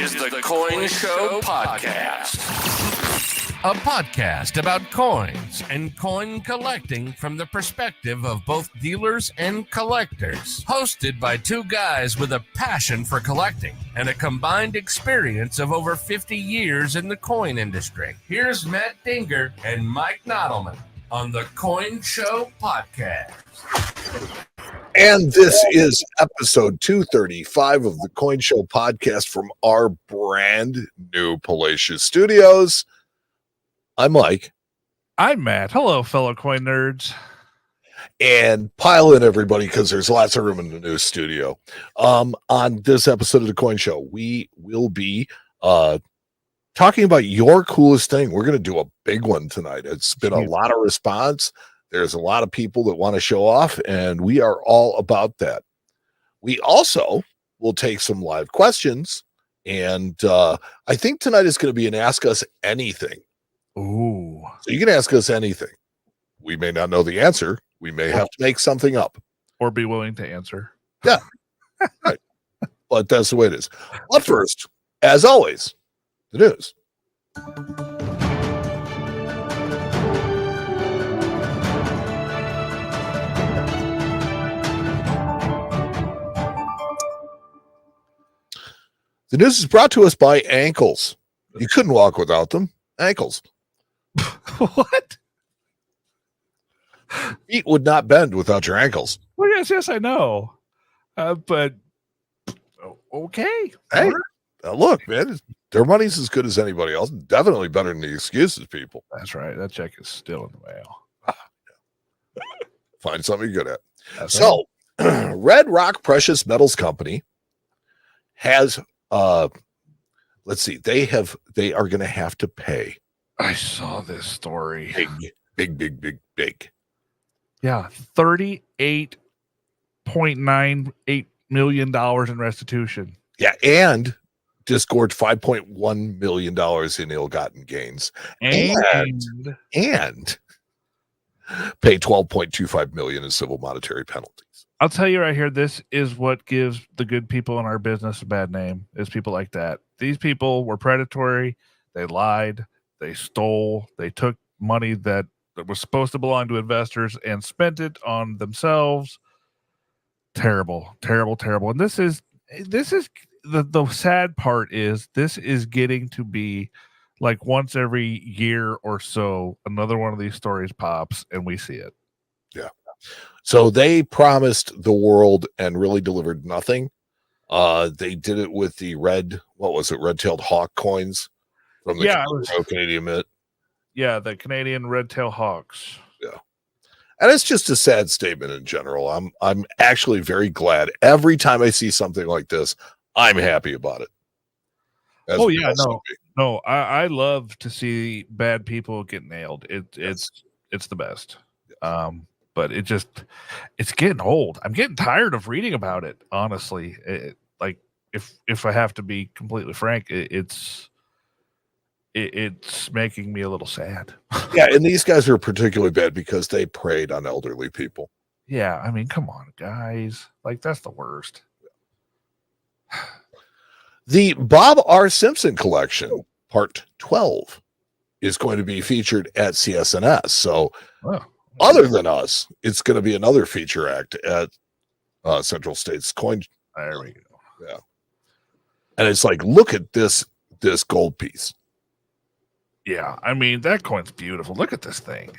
is the Coin Show Podcast. A podcast about coins and coin collecting from the perspective of both dealers and collectors. Hosted by two guys with a passion for collecting and a combined experience of over 50 years in the coin industry. Here's Matt Dinger and Mike Nottleman on the Coin Show Podcast. And this is episode 235 of the Coin Show Podcast from our brand new Palatial Studios. I'm Mike. I'm Matt. Hello, fellow coin nerds. And pile in, everybody, because there's lots of room in the new studio. On this episode of the Coin Show, we will be talking about your coolest thing. We're going to do a big one tonight. It's been a lot of response. There's a lot of people that want to show off, and we are all about that. We also will take some live questions, and I think tonight is going to be an Ask Us Anything. Ooh. So you can ask us anything. We may not know the answer. We may have to make something up. Or be willing to answer. Yeah. Right. But that's the way it is. But first, as always, the news. The news is brought to us by ankles. You couldn't walk without them. Ankles. What? Feet would not bend without your ankles. Well, yes, I know. But okay. Hey, look, man, their money's as good as anybody else. Definitely better than the excuses, people. That's right. That check is still in the mail. Find something you're good at. That's So, Red Rock Precious Metals Company has let's see, they are going to have to pay. I saw this story. Big. Yeah, $38.98 million in restitution. Yeah, and disgorged $5.1 million in ill-gotten gains, and pay $12.25 million in civil monetary penalties. I'll tell you right here, this is what gives the good people in our business a bad name, is people like that. These people were predatory. They lied. They stole. They took money that was supposed to belong to investors and spent it on themselves. Terrible. And this is the sad part is this is getting to be like once every year or so, another one of these stories pops and we see it. Yeah. So they promised the world and really delivered nothing. They did it with the red-tailed hawk coins from the Canadian Mint. Yeah, the Canadian red-tailed hawks. Yeah. And it's just a sad statement in general. I'm actually very glad. Every time I see something like this, I'm happy about it. I love to see bad people get nailed. It's the best. Yes. But it's getting old. I'm getting tired of reading about it. Honestly, if I have to be completely frank, it's making me a little sad. Yeah, and these guys are particularly bad because they preyed on elderly people. Yeah, I mean, come on, guys. Like, that's the worst. The Bob R. Simpson collection, part 12, is going to be featured at CSNS. So, other than us, it's going to be another feature act at Central States Coin. There we go. Yeah. And it's like, look at this gold piece. Yeah, I mean, that coin's beautiful. Look at this thing.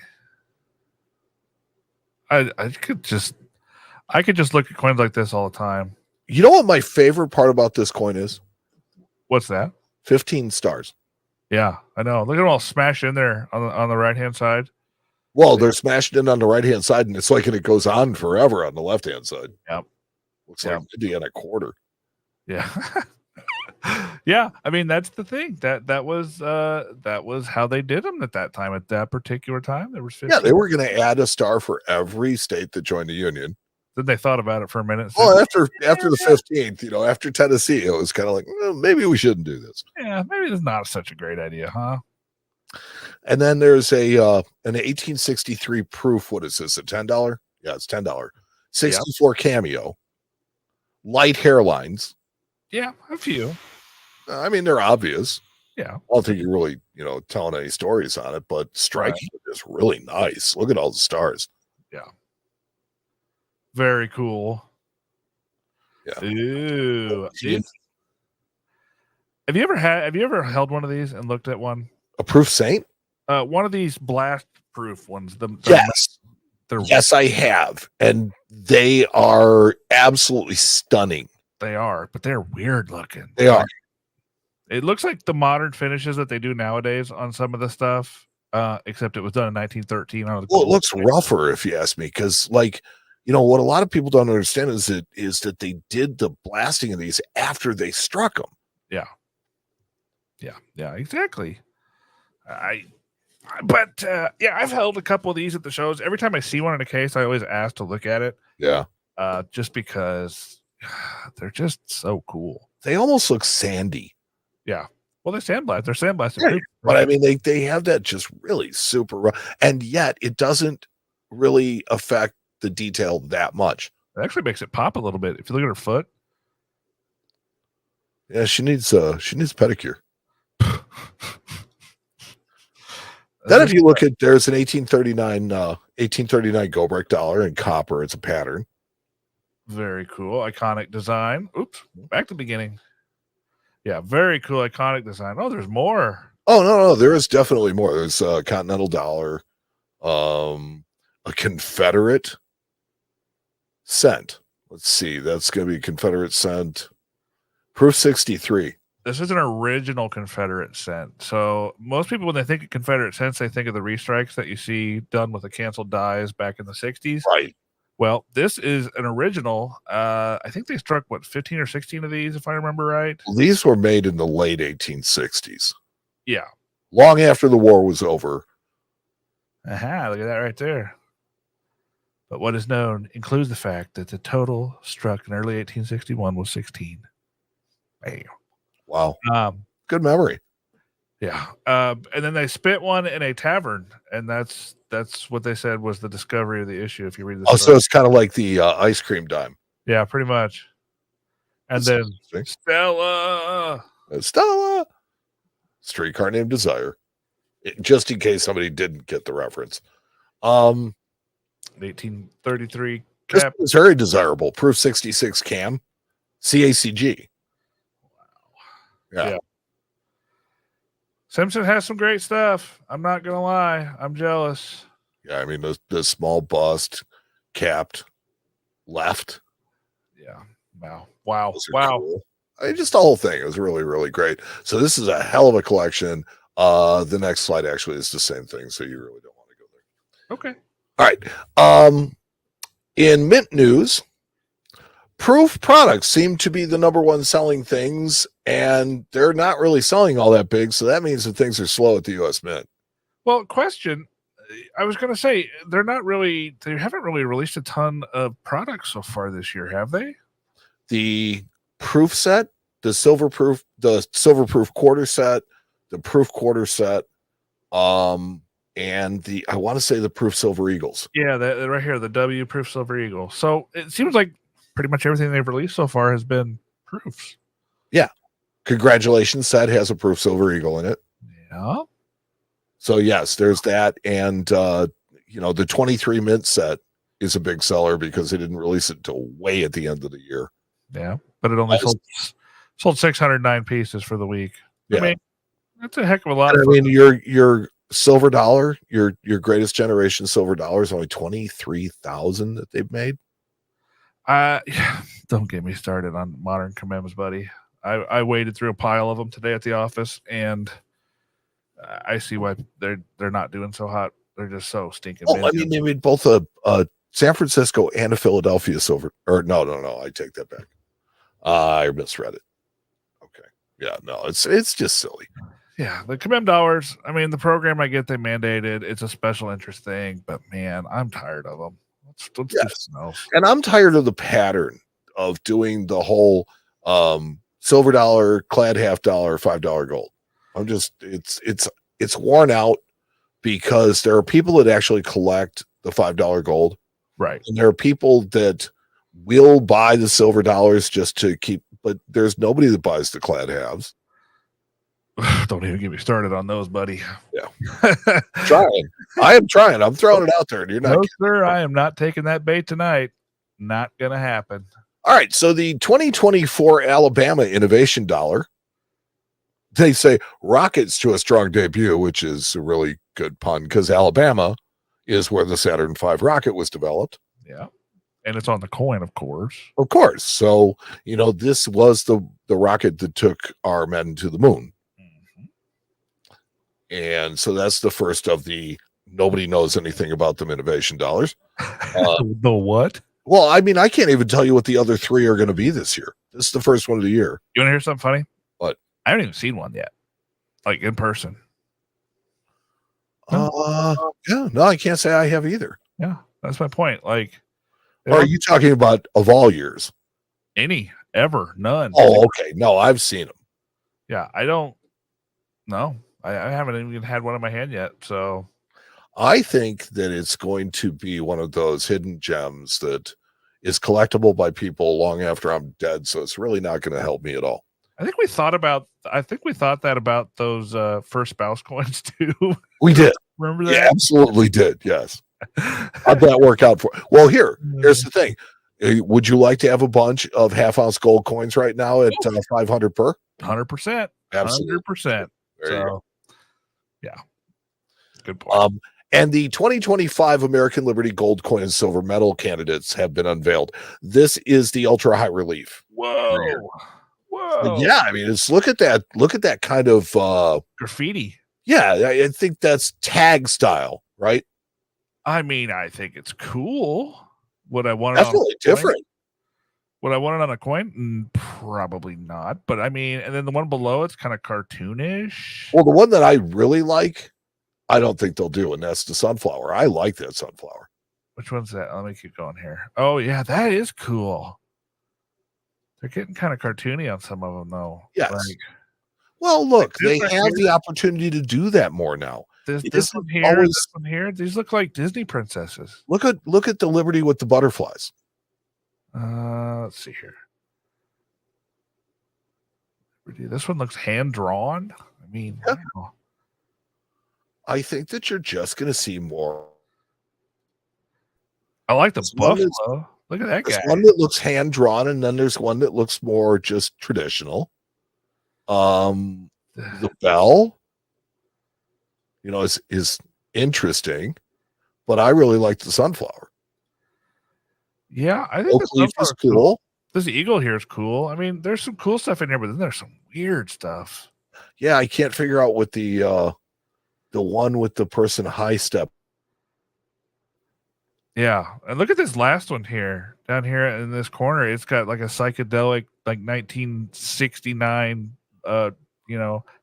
I could just look at coins like this all the time. You know what my favorite part about this coin is? What's that? 15 stars. Yeah, I know. Look at them all smashed in there on the right-hand side. Well, they're smashed in on the right-hand side, and it's like it goes on forever on the left-hand side. Yep. Looks like Indiana quarter. Yeah. Yeah, I mean, that's the thing. That was how they did them at that time. At that particular time, there was 15. Yeah, they were going to add a star for every state that joined the union. Then they thought about it for a minute. Well, after the 15th, after Tennessee, it was kind of like, well, maybe we shouldn't do this. Yeah, maybe it's not such a great idea, huh? And then there's an 1863 proof. What is this? A $10? Yeah, it's $10. 64 cameo, light hairlines. Yeah, a few. I mean, they're obvious. Yeah. I don't think you're really, telling any stories on it, but striking is really nice. Look at all the stars. Yeah. Very cool. Yeah. Ooh. Have you ever held one of these and looked at one? A proof saint? One of these blast proof ones. Yes. Yes, I have. And they are absolutely stunning. They are, but they're weird looking. They are. It looks like the modern finishes that they do nowadays on some of the stuff, except it was done in 1913. Well, it looks rougher, if you ask me, because what a lot of people don't understand is that they did the blasting of these after they struck them. Yeah, exactly. I've held a couple of these at the shows. Every time I see one in a case, I always ask to look at it. Yeah. Just because they're just so cool. They almost look sandy. Yeah. Well, they're sandblasted. They're sandblasted. Yeah, but I mean, they have that just really super rough, and yet it doesn't really affect the detail that much. It actually makes it pop a little bit. If you look at her foot. Yeah, she needs pedicure. Then if you look at, there's an 1839 Gobrick dollar in copper. It's a pattern. Very cool. Iconic design. Oops. Back to the beginning. Yeah, very cool. Iconic design. Oh, there's more. Oh, no. There is definitely more. There's a Continental dollar, a Confederate cent. Let's see. That's going to be Confederate cent. Proof 63. This is an original Confederate cent. So most people, when they think of Confederate cents, they think of the restrikes that you see done with the canceled dies back in the 60s. Right. Well, this is an original. I think they struck, 15 or 16 of these, if I remember right. These were made in the late 1860s. Yeah. Long after the war was over. Aha, look at that right there. But what is known includes the fact that the total struck in early 1861 was 16. Bam. Wow. Good memory. Yeah. And then they spit one in a tavern, and that's what they said was the discovery of the issue. If you read this. Oh, so it's kind of like the ice cream dime. Yeah, pretty much. And then Stella. Streetcar Named Desire. Just in case somebody didn't get the reference. 1833 cap. This is very desirable. Proof 66 cam. CACG. Wow. Yeah. Simpson has some great stuff. I'm not gonna lie. I'm jealous. Yeah, I mean the small bust, capped, left. Yeah. Wow. Cool. Just the whole thing. It was really, really great. So this is a hell of a collection. The next slide actually is the same thing, so you really don't want to go there. Okay. All right. In mint news, proof products seem to be the number one selling things, and they're not really selling all that big. So that means that things are slow at the U.S. Mint. Well, question. I was going to say they haven't really released a ton of products so far this year, have they? The proof set, the silver proof quarter set, the proof quarter set, and I want to say the proof silver eagles. Yeah, right here, the W proof silver eagle. So it seems like pretty much everything they've released so far has been proofs. Yeah. Congratulations set has a proof silver eagle in it. Yeah. So yes, there's that. And the 23 mint set is a big seller because they didn't release it until way at the end of the year. Yeah. But it only sold 609 pieces for the week. Yeah. I mean, that's a heck of a lot. I mean, your silver dollar, your greatest generation silver dollar is only 23,000 that they've made. Don't get me started on modern commems, buddy. I waded through a pile of them today at the office, and I see why they're not doing so hot. They're just so stinking. Well, I mean, they made both a San Francisco and a Philadelphia silver. Or no, I take that back. I misread it. Okay, yeah, no, it's just silly. Yeah, the commem dollars. I mean, the program I get, they mandated. It's a special interest thing, but man, I'm tired of them. Let's do something else. And I'm tired of the pattern of doing the whole silver dollar, clad $half, $5 gold. I'm just it's worn out because there are people that actually collect the $5 gold, right? And there are people that will buy the silver dollars just to keep, but there's nobody that buys the clad halves. Don't even get me started on those, buddy. Yeah. Trying. I am trying. I'm throwing it out there. And you're not. No, sir. I am not taking that bait tonight. Not going to happen. All right. So the 2024 Alabama Innovation Dollar, they say rockets to a strong debut, which is a really good pun because Alabama is where the Saturn V rocket was developed. Yeah. And it's on the coin, of course. Of course. So, this was the rocket that took our men to the moon. And so that's the first of the nobody knows anything about them innovation dollars. The what? Well, I mean, I can't even tell you what the other three are going to be this year. This is the first one of the year. You want to hear something funny? What? I haven't even seen one yet, like in person. Yeah, no, I can't say I have either. Yeah, that's my point. Like, or are you talking about of all years? Any, ever, none. Oh, okay. No, I've seen them. Yeah, I don't. No, I haven't even had one in my hand yet. So I think that it's going to be one of those hidden gems that is collectible by people long after I'm dead. So it's really not going to help me at all. I think we thought that about those first spouse coins too. We did. Remember that? Yeah, absolutely did. Yes. How'd that work out for? Well, here's the thing. Would you like to have a bunch of half-ounce gold coins right now at 500 per? 100%. Absolutely. 100%. So, yeah. Good point. And the 2025 American Liberty Gold Coin and Silver Medal candidates have been unveiled. This is the ultra high relief. Whoa. Yeah, I mean, look at that kind of graffiti. Yeah, I think that's tag style, right? I mean, I think it's cool. Would I want definitely different? Would I want it on a coin? Probably not. But I mean, and then the one below it's kind of cartoonish. Well, the one that I really like, I don't think they'll do, and that's the sunflower. I like that sunflower. Which one's that? Let me keep going here. Oh yeah, that is cool. They're getting kind of cartoony on some of them, though. Yes. Well, look, they have the opportunity to do that more now. This one here. These look like Disney princesses. Look at the Liberty with the butterflies. Let's see here. This one looks hand drawn. I mean, yeah. I think that you're just going to see more. I like the buffalo. Look at that guy. There's one that looks hand drawn, and then there's one that looks more just traditional. The bell, is interesting, but I really like the sunflower. Yeah, I think the leaf is cool. This eagle here is cool. I mean, there's some cool stuff in here, but then there's some weird stuff. Yeah, I can't figure out what the one with the person high step. Yeah, and look at this last one here, down here in this corner. It's got like a psychedelic, like 1969,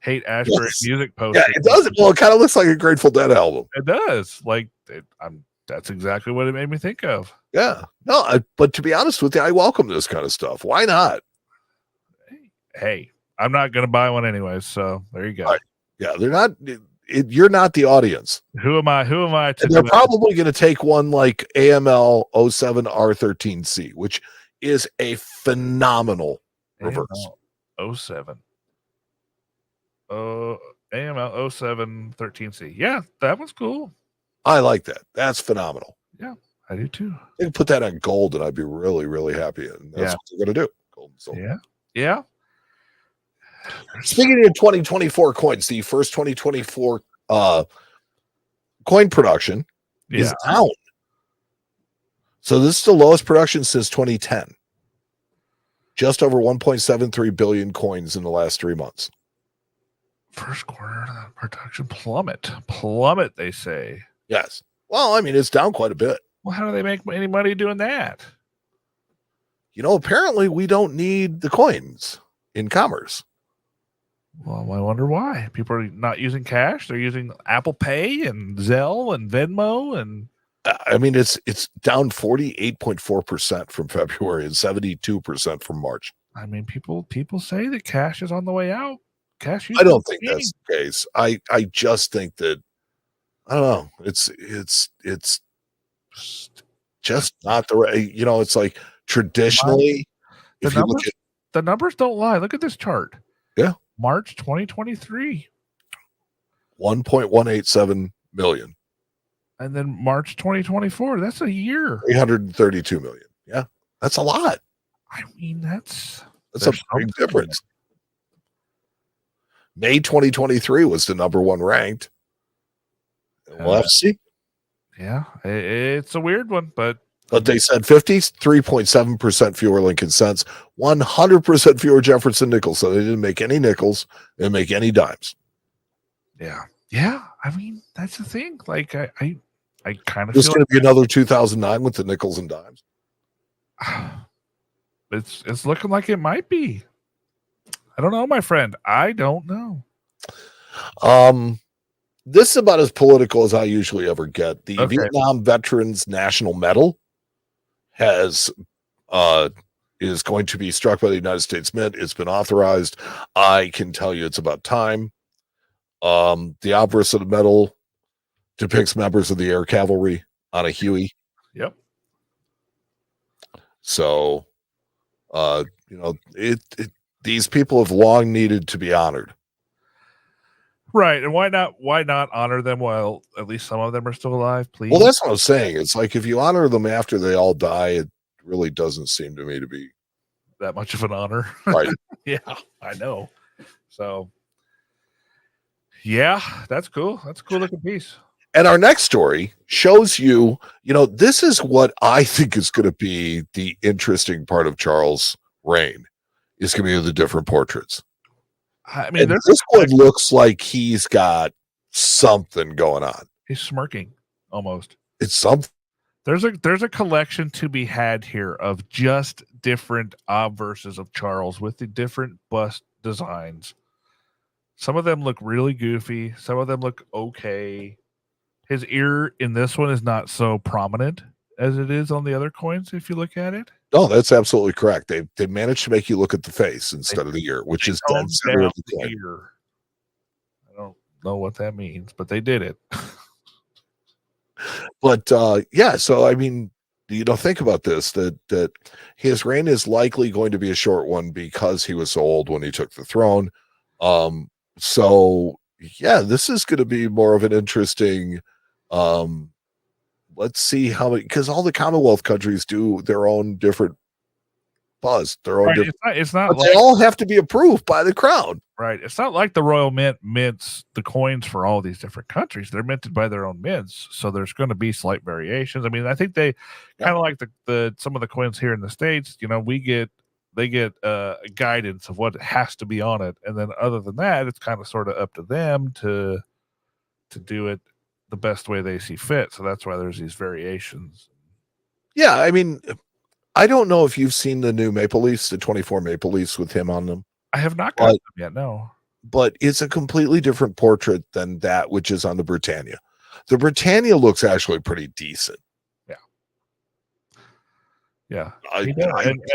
Hate Ashbury music poster. Yeah, it does. Well, it kind of looks like a Grateful Dead album. It does. That's exactly what it made me think of. Yeah. No, but to be honest with you, I welcome this kind of stuff. Why not? Hey, I'm not going to buy one anyways, so there you go. Right. Yeah, they're not. You're not the audience. Who am I? And they're probably going to take one like AML 07R13C, which is a phenomenal reverse. AML 07. AML 0713C. Yeah, that was cool. I like that. That's phenomenal. Yeah, I do too. They can put that on gold, and I'd be really, really happy. And that's what they're going to do. Gold and silver. Yeah. Yeah. Speaking of 2024 coins, the first 2024 coin production is down. So this is the lowest production since 2010. Just over 1.73 billion coins in the last 3 months. First quarter production plummet, they say. Yes. Well, I mean, it's down quite a bit. Well, how do they make any money doing that? Apparently we don't need the coins in commerce. Well, I wonder why. People are not using cash. They're using Apple Pay and Zelle and Venmo. And I mean, it's down 48.4% from February and 72% from March. I mean, people say that cash is on the way out. Cash. I don't think that's the case. I just think that, I don't know. It's just not the right. It's like traditionally, the numbers don't lie. Look at this chart. Yeah. March 2023. 1.187 million. And then March 2024. That's a year. 332 million. Yeah, that's a lot. I mean, that's a big difference. May 2023 was the number one ranked. We'll have to see. Yeah, it's a weird one, but they said 53.7% fewer Lincoln cents, 100% fewer Jefferson nickels. So they didn't make any nickels, they didn't make any dimes. Yeah. I mean, that's the thing. Like, I kind of There's feel going to be another 2009 with the nickels and dimes. It's looking like it might be. I don't know, my friend. I don't know. This is about as political as I usually ever get. The Vietnam Veterans National Medal is going to be struck by the United States Mint. It's been authorized. I can tell you it's about time. The obverse of the medal depicts members of the Air Cavalry on a Huey. Yep. So, these people have long needed to be honored. Right. And why not honor them while at least some of them are still alive, please? Well, that's what I'm saying. It's like if you honor them after they all die, it really doesn't seem to me to be that much of an honor. Right. Yeah, I know. So, yeah, that's cool. That's a cool looking piece. And our next story shows you, this is what I think is going to be the interesting part of Charles' reign, is going to be the different portraits. I mean, this one looks like he's got something going on. He's smirking almost. It's something. There's a collection to be had here of just different obverses of Charles with the different bust designs. Some of them look really goofy. Some of them look okay. His ear in this one is not so prominent as it is on the other coins, if you look at it. No, that's absolutely correct. They managed to make you look at the face instead of the ear, which is dead center of the coin. Ear. I don't know what that means, but they did it. But so I mean, think about this, that his reign is likely going to be a short one because he was so old when he took the throne. So yeah, this is going to be more of an interesting let's see how many, because all the Commonwealth countries do their own different buzz, their own right. different, it's not but like, they all have to be approved by the crown. Right. It's not like the Royal Mint mints the coins for all these different countries. They're minted by their own mints. So there's going to be slight variations. I mean, I think they kind of like the some of the coins here in the States, they get guidance of what has to be on it. And then other than that, it's kind of sort of up to them to do it the best way they see fit. So that's why there's these variations. Yeah. I mean, I don't know if you've seen the new Maple Leafs, the 24 Maple Leafs with him on them. I have not got them yet, no. But it's a completely different portrait than that which is on the Britannia. The Britannia looks actually pretty decent. Yeah. I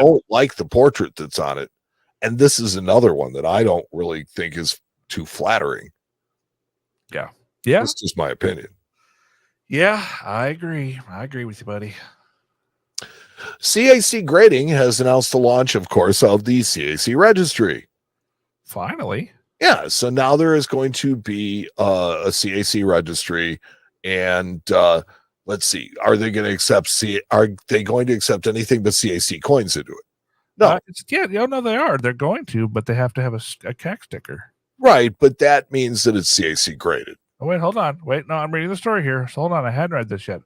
don't like the portrait that's on it. And this is another one that I don't really think is too flattering. Yeah. Yeah. That's just my opinion. Yeah, I agree. I agree with you, buddy. CAC Grading has announced the launch, of course, of the CAC registry. Finally. Yeah. So now there is going to be a CAC registry, and let's see. Are they going to accept anything but CAC coins into it? No. No, they are. They're going to, but they have to have a CAC sticker. Right, but that means that it's CAC graded. Oh, wait, hold on. Wait, no, I'm reading the story here. So hold on. I hadn't read this yet.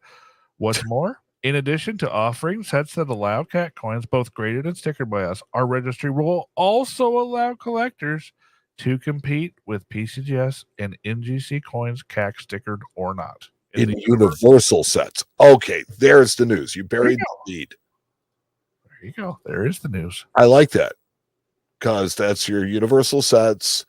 What's more, in addition to offering sets that allow CAC coins, both graded and stickered by us, our registry will also allow collectors to compete with PCGS and NGC coins, CAC stickered or not. In universal sets. Okay, there's the news. You buried the lead. There you go. There is the news. I like that, because that's your universal sets,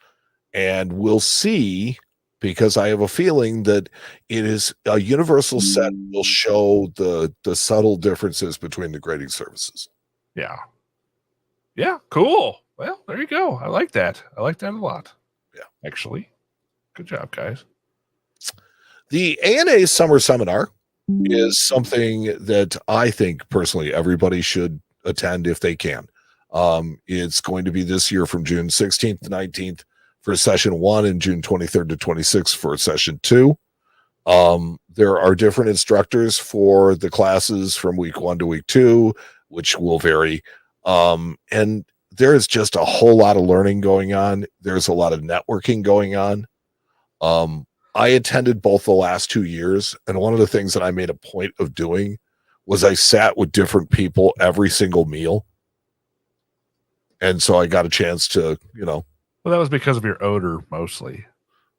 and we'll see, because I have a feeling that it is a universal set will show the subtle differences between the grading services. Yeah. Yeah, cool. Well, there you go. I like that. I like that a lot. Yeah. Actually. Good job, guys. The ANA Summer Seminar is something that I think personally everybody should attend if they can. It's going to be this year from June 16th to 19th. for session 1 and June 23rd to 26th for session 2. There are different instructors for the classes from week 1 to week 2, which will vary. And there is just a whole lot of learning going on. There's a lot of networking going on. I attended both the last 2 years, and one of the things that I made a point of doing was I sat with different people every single meal. And so I got a chance to, Well, that was because of your odor mostly.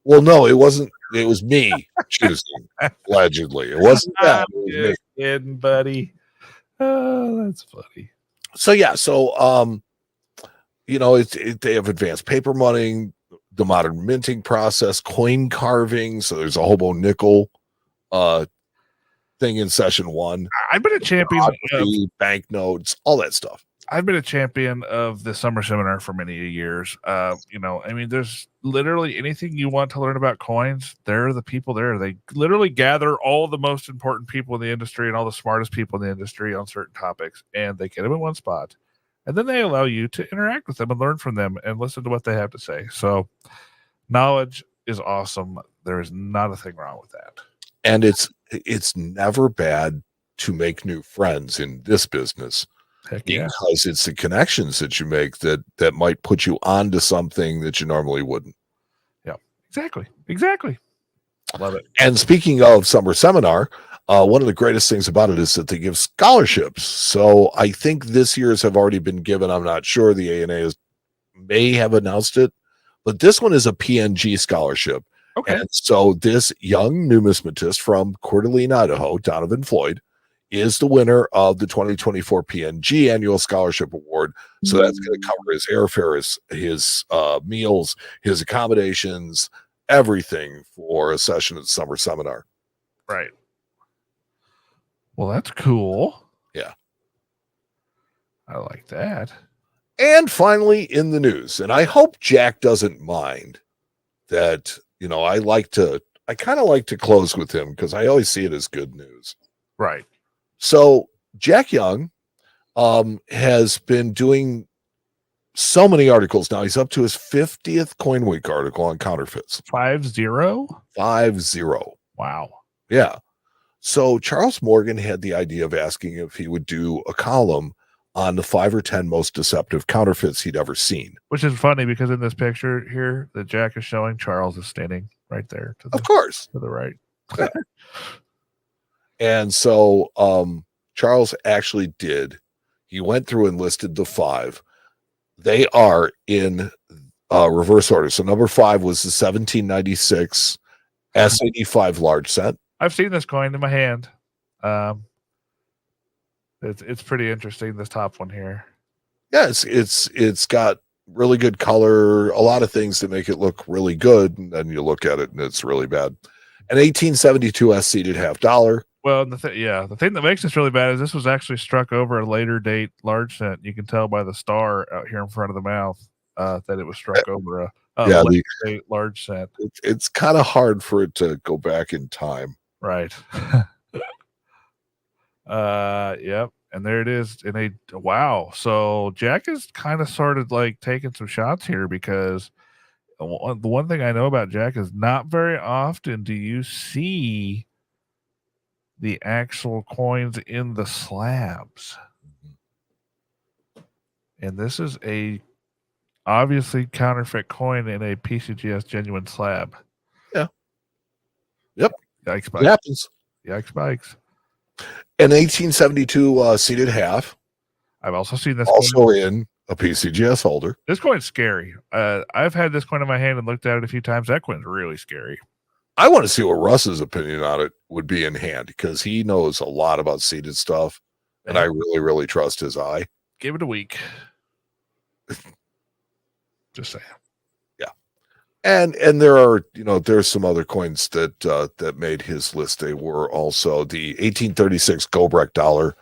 Well, no, it wasn't. It was me choosing, allegedly. It wasn't that. It was me. Kidding, buddy. Oh, that's funny. So, yeah. So, they have advanced paper money, the modern minting process, coin carving. So there's a hobo nickel thing in session 1. I've been a champion of banknotes, all that stuff. I've been a champion of the summer seminar for many years. There's literally anything you want to learn about coins. There are the people there. They literally gather all the most important people in the industry and all the smartest people in the industry on certain topics, and they get them in one spot. And then they allow you to interact with them and learn from them and listen to what they have to say. So knowledge is awesome. There is not a thing wrong with that. And it's never bad to make new friends in this business. Heck yeah. Because it's the connections that you make that might put you onto something that you normally wouldn't. Yeah, exactly. Love it. And speaking of summer seminar, one of the greatest things about it is that they give scholarships. So I think this year's have already been given. I'm not sure. The ANA may have announced it, but this one is a PNG scholarship. Okay. And so this young numismatist from Coeur d'Alene, Idaho, Donovan Floyd, is the winner of the 2024 PNG Annual Scholarship Award. So that's going to cover his airfare, his meals, his accommodations, everything for a session at the summer seminar. Right. Well, that's cool. Yeah. I like that. And finally, in the news, and I hope Jack doesn't mind that, I kind of like to close with him because I always see it as good news. Right. So Jack Young has been doing so many articles now. He's up to his 50th Coin Week article on counterfeits. 50? 50. Wow. Yeah. So Charles Morgan had the idea of asking if he would do a column on the 5 or 10 most deceptive counterfeits he'd ever seen. Which is funny because in this picture here that Jack is showing, Charles is standing right there. Of course. To the right. Yeah. And so Charles actually did. He went through and listed the 5. They are in reverse order. So number 5 was the 1796 S85 large set. I've seen this coin in my hand. It's pretty interesting, this top one here. Yeah, it's got really good color, a lot of things that make it look really good, and then you look at it and it's really bad. An 1872 S seated $50. Well, the thing that makes this really bad is this was actually struck over a later date large cent. You can tell by the star out here in front of the mouth that it was struck over a later date large cent. It's kind of hard for it to go back in time. Right. Yep. And there it is. And wow. So Jack is kind of sort of like taking some shots here because the one thing I know about Jack is not very often do you see the actual coins in the slabs. And this is a obviously counterfeit coin in a PCGS genuine slab. Yeah. Yep. Yikes spikes. It happens. Yikes spikes. An 1872 seated half. I've also seen this also coin in a PCGS holder. This coin's scary. I've had this coin in my hand and looked at it a few times. That coin's really scary. I want to see what Russ's opinion on it would be in hand because he knows a lot about seated stuff, and I really, really trust his eye. Give it a week. Just saying. Yeah, and there are there's some other coins that made his list. They were also the 1836 Gobrecht dollar,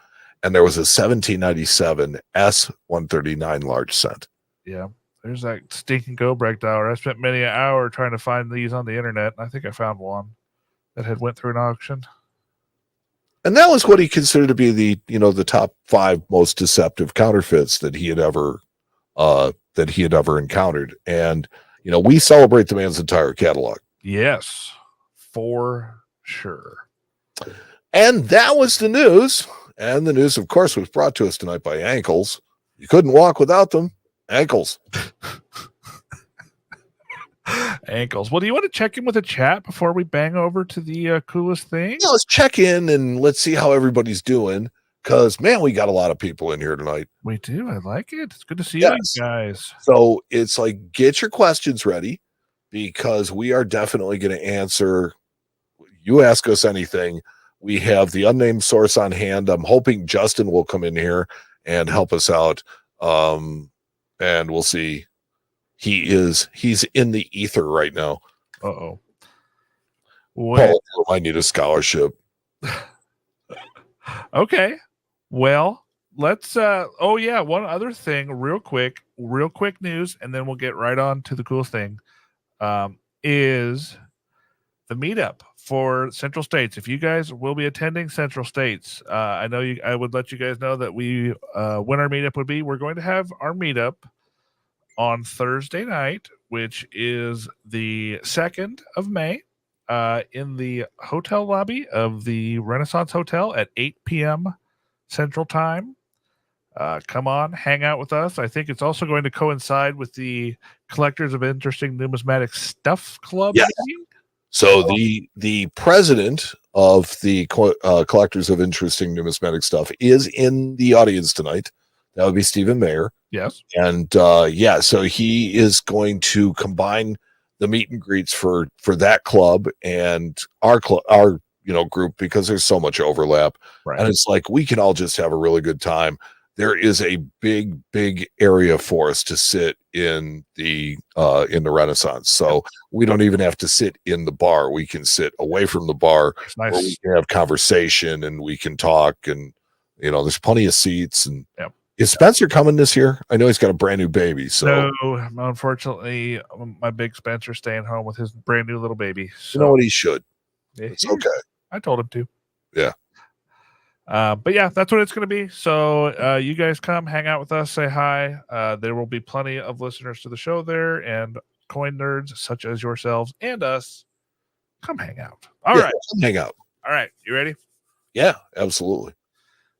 and there was a 1797 S139 large cent. Yeah. There's that stinking Gobrecht dollar. I spent many an hour trying to find these on the internet, and I think I found one that had went through an auction. And that was what he considered to be the top 5 most deceptive counterfeits that he had ever encountered. And we celebrate the man's entire catalog. Yes, for sure. And that was the news. And the news, of course, was brought to us tonight by Ankles. You couldn't walk without them. Ankles. Ankles. Well, do you want to check in with a chat before we bang over to the coolest thing? Yeah, let's check in and let's see how everybody's doing. Because, man, we got a lot of people in here tonight. We do. I like it. It's good to see you guys. So it's like, get your questions ready because we are definitely going to answer. You ask us anything. We have the unnamed source on hand. I'm hoping Justin will come in here and help us out. And we'll see. He's in the ether right now. Uh-oh. Paul, I need a scholarship. Okay. Well, let's one other thing real quick news, and then we'll get right on to the coolest thing. Is the meetup for Central States. If you guys will be attending Central States, I would let you guys know that when our meetup would be. We're going to have our meetup on Thursday night, which is the 2nd of May, in the hotel lobby of the Renaissance Hotel at 8 p.m. Central Time. Come on, hang out with us. I think it's also going to coincide with the Collectors of Interesting Numismatic Stuff Club meeting. So the president of the Collectors of Interesting Numismatic Stuff is in the audience tonight. That would be Stephen Mayer. Yes. And so he is going to combine the meet and greets for that club and our group because there's so much overlap. Right. And it's like we can all just have a really good time. There is a big area for us to sit in the Renaissance. So we don't even have to sit in the bar. We can sit away from the bar. Nice. Where we can have conversation and we can talk and there's plenty of seats. And is Spencer coming this year? I know he's got a brand new baby. So no, unfortunately, my big Spencer's staying home with his brand new little baby. So you know what, he should. It's okay. I told him to. Yeah. But yeah, that's what it's going to be. So you guys come hang out with us, say hi. There will be plenty of listeners to the show there and coin nerds such as yourselves and us. Come hang out. All right. Come hang out. All right. You ready? Yeah, absolutely.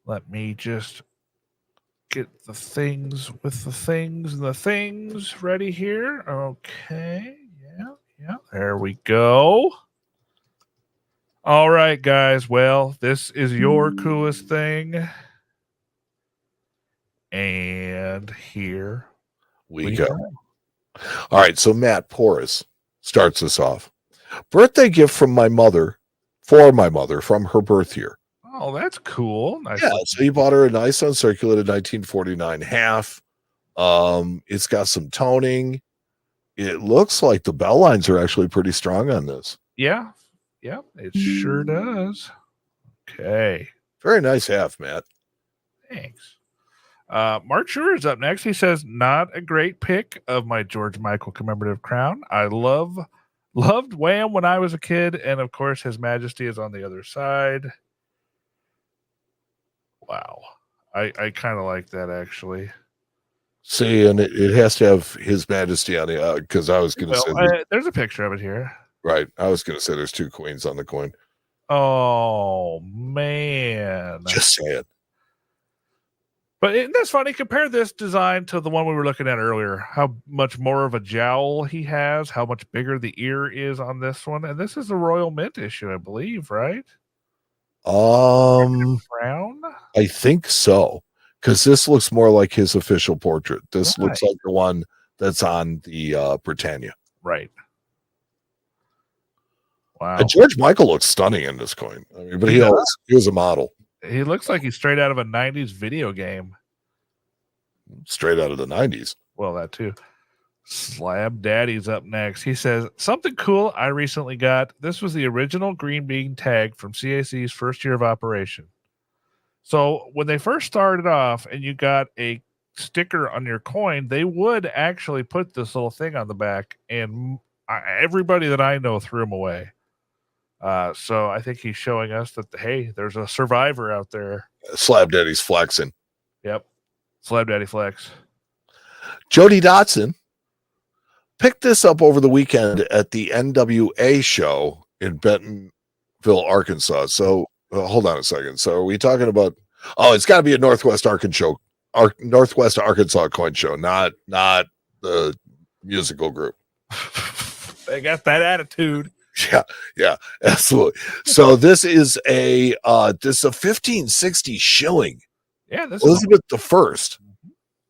Let me just get the things with the things and the things ready here. Okay. Yeah. There we go. All right, guys. Well, this is your coolest thing. And here we go. All right. So Matt Porras starts us off. Birthday gift from my mother, from her birth year. Oh, that's cool. Nice. Yeah. So he bought her a nice uncirculated 1949 half. It's got some toning. It looks like the bell lines are actually pretty strong on this. Yeah. Yeah, it sure does. Okay. Very nice half, Matt. Thanks. Mark Schur is up next. He says, not a great pick of my George Michael commemorative crown. I loved Wham when I was a kid, and of course His Majesty is on the other side. Wow. I kind of like that, actually. See, and it has to have His Majesty on the because I was going to say there's a picture of it here. Right. I was going to say there's two queens on the coin. Oh, man. Just saying. But that's funny. Compare this design to the one we were looking at earlier. How much more of a jowl he has, how much bigger the ear is on this one. And this is a Royal Mint issue, I believe, right? Crown? I think so. Because this looks more like his official portrait. This looks like the one that's on the Britannia. Right. Wow. George Michael looks stunning in this coin. I mean, but he was a model. He looks like he's straight out of a 90s video game. Straight out of the 90s. Well, that too. Slab Daddy's up next. He says, something cool I recently got. This was the original green bean tag from CAC's first year of operation. So when they first started off and you got a sticker on your coin, they would actually put this little thing on the back, and everybody that I know threw them away. So I think he's showing us that, hey, there's a survivor out there. Slab Daddy's flexing. Yep. Slab Daddy flex. Jody Dotson. Picked this up over the weekend at the NWA show in Bentonville, Arkansas. So hold on a second. So are we talking about? Oh, it's got to be a Northwest Arkansas coin show, not the musical group. They got that attitude. Yeah, absolutely. So this is a 1560 shilling. Yeah, this Elizabeth the First,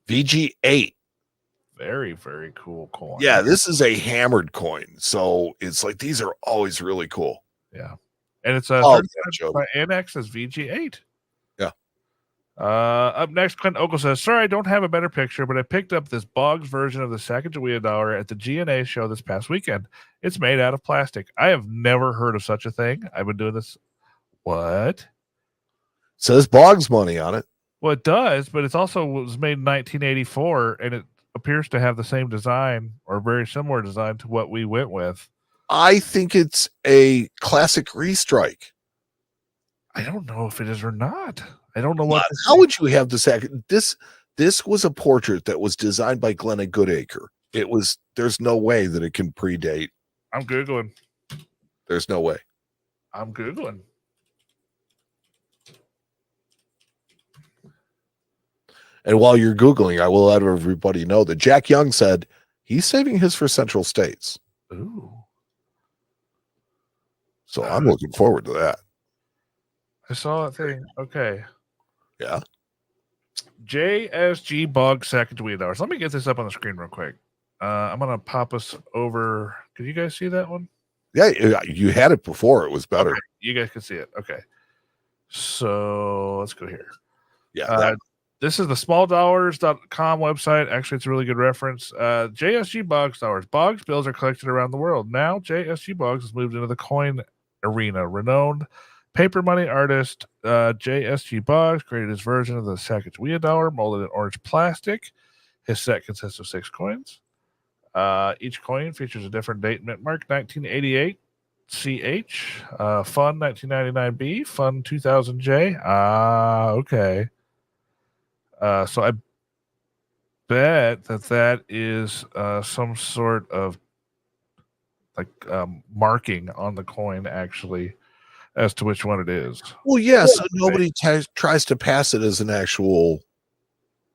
VG8. Very, very cool coin. Yeah, this is a hammered coin. So it's like these are always really cool. Yeah. And it's a by Annex as VG8. Yeah. Up next, Clint Ogle says, "Sorry, I don't have a better picture, but I picked up this Boggs version of the Sacagawea dollar at the GNA show this past weekend. It's made out of plastic. I have never heard of such a thing. I've been doing this." What? Says Boggs money on it. Well, it does, but it's also was made in 1984, and it appears to have the same design or very similar design to what we went with. I think it's a classic restrike. I don't know if it is or not. I don't know what. How would you have this? This was a portrait that was designed by Glenna Goodacre. It was. There's no way that it can predate. I'm Googling. There's no way. I'm Googling. And while you're Googling, I will let everybody know that Jack Young said he's saving his for Central States. Ooh. So I'm looking forward to that. I saw that thing. Okay. Yeah. JSG Boggs Sacagawea dollars. Let me get this up on the screen real quick. I'm going to pop us over. Can you guys see that one? Yeah, you had it before. It was better. Okay. You guys can see it. Okay. So let's go here. Yeah. This is the smalldollars.com website. Actually, it's a really good reference. JSG Boggs dollars. Boggs bills are collected around the world. Now, JSG Boggs has moved into the coin arena. Renowned paper money artist JSG Boggs created his version of the Sacagawea dollar, molded in orange plastic. His set consists of 6 coins. Each coin features a different date mint mark: 1988 CH, Fun 1999B, Fun 2000J. Okay. So I bet that is some sort of like marking on the coin, actually, as to which one it is. Well, yeah, so nobody tries to pass it as an actual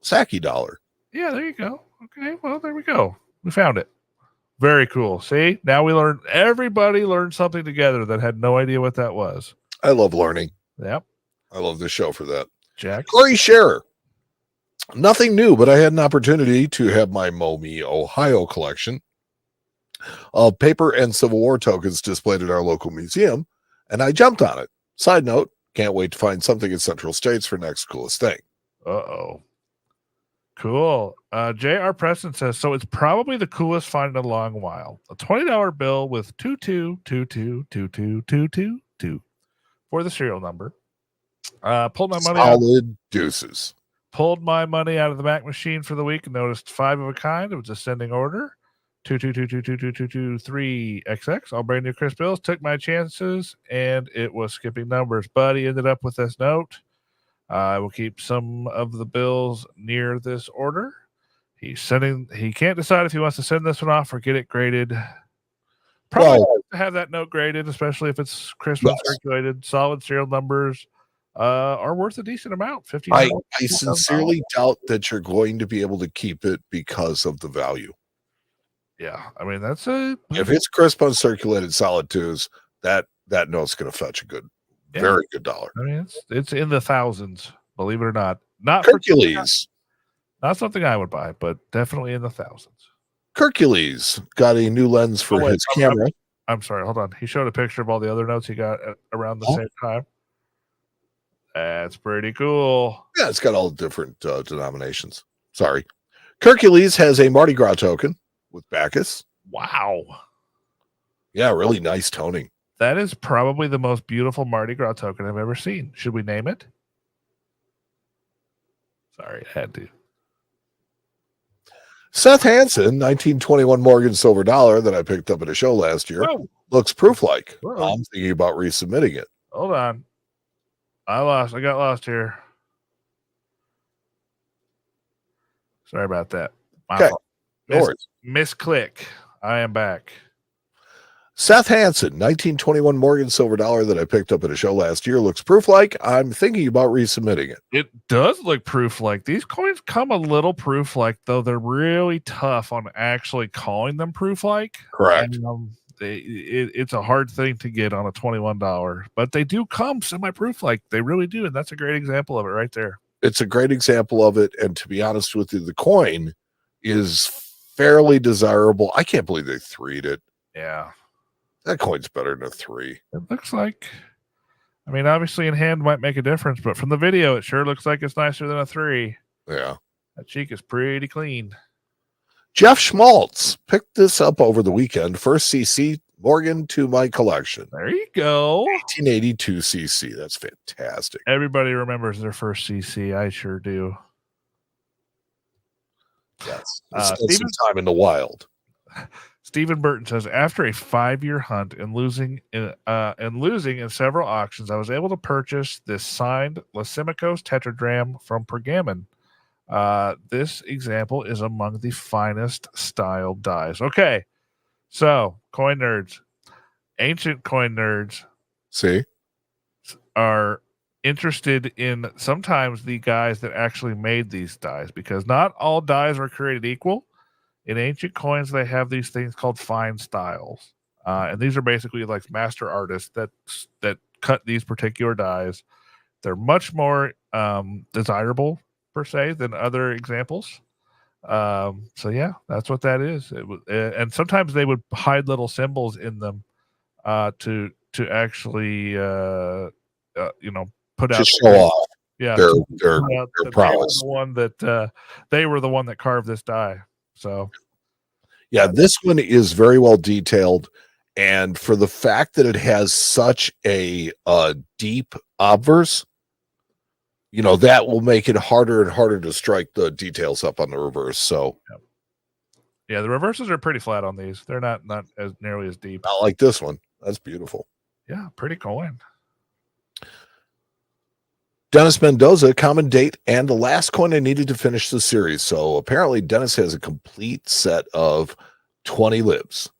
Saki dollar. Yeah, there you go. Okay, well, there we go. We found it. Very cool. See, now everybody learned something together that had no idea what that was. I love learning. Yep. I love this show for that. Jack. Corey Scherer. Nothing new, but I had an opportunity to have my Momi, Ohio collection of paper and Civil War tokens displayed at our local museum, and I jumped on it. Side note, can't wait to find something in Central States for next coolest thing. Uh-oh. Cool. J.R. Preston says, so it's probably the coolest find in a long while. A $20 bill with 22222222 for the serial number. Pulled my money Solid deuces. Pulled my money out of the Mac machine for the week and noticed 5 of a kind. It was ascending order. 222222223XX. All brand new crisp bills. Took my chances, and it was skipping numbers. But he ended up with this note. I will keep some of the bills near this order. He can't decide if he wants to send this one off or get it graded. Probably to have that note graded, especially if it's crisp and circulated. Solid serial numbers are worth a decent amount. I sincerely doubt that you're going to be able to keep it because of the value. Yeah, I mean if it's crisp uncirculated solid twos, that note's going to fetch a very good dollar. I mean it's in the thousands, believe it or not. Not Hercules, not something I would buy, but definitely in the thousands. Hercules got a new lens for his camera. I'm sorry, hold on. He showed a picture of all the other notes he got around the same time. That's pretty cool. Yeah, it's got all different denominations. Sorry. Hercules has a Mardi Gras token with Bacchus. Wow. Yeah, really nice toning. That is probably the most beautiful Mardi Gras token I've ever seen. Should we name it? Sorry, I had to. Seth Hansen, 1921 Morgan silver dollar that I picked up at a show last year. Whoa. Looks proof-like. Whoa. I'm thinking about resubmitting it. Hold on. I got lost here. Sorry about that. My fault. Misclick. I am back. Seth Hansen, 1921 Morgan silver dollar that I picked up at a show last year. Looks proof like. I'm thinking about resubmitting it. It does look proof like. These coins come a little proof like, though they're really tough on actually calling them proof like. Correct. And, it's a hard thing to get on a $21, but they do come semi-proof like. They really do, and that's a great example of it right there. It's a great example of it, and to be honest with you, the coin is fairly desirable. I can't believe they 3'd it. Yeah. That coin's better than a 3. It looks like, I mean, obviously in hand might make a difference, but from the video, it sure looks like it's nicer than a 3. Yeah. That cheek is pretty clean. Jeff Schmaltz picked this up over the weekend. First CC Morgan to my collection. There you go. 1882 CC. That's fantastic. Everybody remembers their first CC. I sure do. Yes. Spent some time in the wild. Stephen Burton says, after a 5-year hunt and losing in several auctions, I was able to purchase this signed Lysimachos tetradrachm from Pergamon. This example is among the finest styled dies. Okay, so coin nerds, ancient coin nerds, are interested in sometimes the guys that actually made these dies, because not all dies are created equal. In ancient coins, they have these things called fine styles, and these are basically like master artists that cut these particular dies. They're much more desirable per se than other examples. So yeah, that's what that is. And sometimes they would hide little symbols in them to actually put out to show off. Yeah, their prowess. They were the one that carved this die. So yeah, this one is very well detailed, and for the fact that it has such a deep obverse, that will make it harder and harder to strike the details up on the reverse. So yeah, the reverses are pretty flat on these. They're not as nearly as deep. Not like this one. That's beautiful. Yeah, pretty coin. Dennis Mendoza, common date, and the last coin I needed to finish the series. So apparently Dennis has a complete set of 20 libs.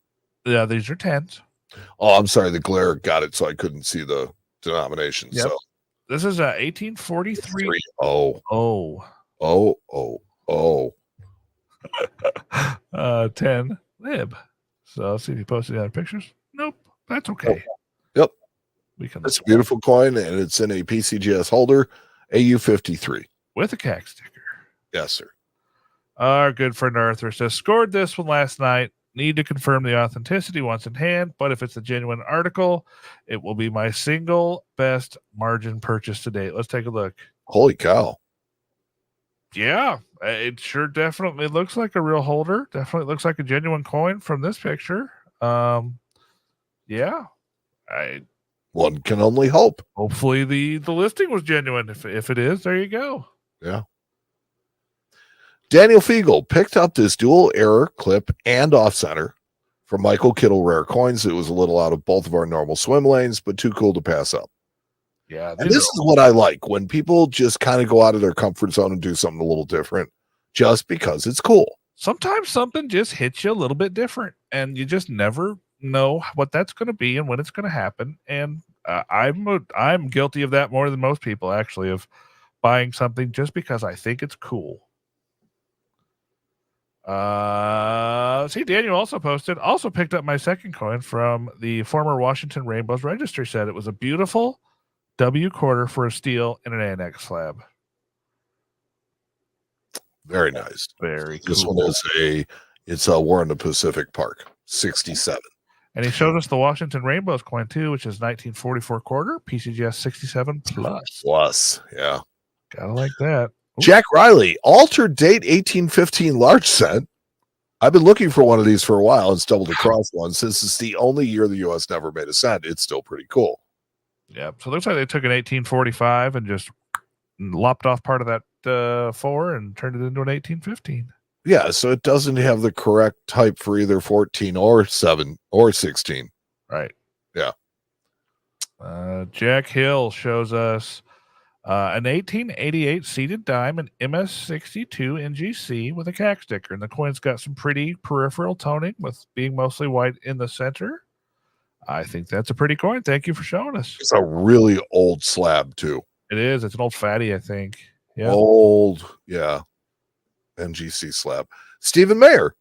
Yeah, these are 10s. Oh, I'm sorry. The glare got it, so I couldn't see the denomination. Yep. So this is 1843. Oh. 10 lib. So I'll see if he posted any other pictures. Nope. That's okay. Yep. It's a beautiful coin, and it's in a PCGS holder, AU53. With a CAC sticker. Yes, sir. Our good friend Arthur says, scored this one last night. Need to confirm the authenticity once in hand, but if it's a genuine article, it will be my single best margin purchase to date. Let's take a look. Holy cow. Yeah, it sure definitely looks like a real holder. Definitely looks like a genuine coin from this picture. Yeah. One can only hope. Hopefully the listing was genuine. If it is, there you go. Yeah. Daniel Fiegel picked up this dual error clip and off center from Michael Kittle Rare Coins. It was a little out of both of our normal swim lanes, but too cool to pass up. Yeah. And this is what I like, when people just kind of go out of their comfort zone and do something a little different just because it's cool. Sometimes something just hits you a little bit different, and you just never know what that's going to be and when it's going to happen. And I'm guilty of that more than most people, actually, of buying something just because I think it's cool. See, Daniel also picked up my second coin from the former Washington Rainbows Registry. Said it was a beautiful W quarter for a steel in an annex slab. Very nice. Very cool. This one is it's a War in the Pacific Park, 67. And he showed us the Washington Rainbows coin too, which is 1944 quarter, PCGS 67 plus. Plus, yeah. Gotta like that. Ooh. Jack Riley, altered date 1815 large cent. I've been looking for one of these for a while and stumbled across one. Since it's the only year the U.S. never made a cent, it's still pretty cool. Yeah, so it looks like they took an 1845 and just lopped off part of that 4 and turned it into an 1815. Yeah, so it doesn't have the correct type for either 14 or 7 or 16. Right. Yeah. Jack Hill shows us An 1888 seated dime, an MS62 NGC with a CAC sticker. And the coin's got some pretty peripheral toning with being mostly white in the center. I think that's a pretty coin. Thank you for showing us. It's a really old slab, too. It is. It's an old fatty, I think. Yeah. Old, yeah. NGC slab. Stephen Mayer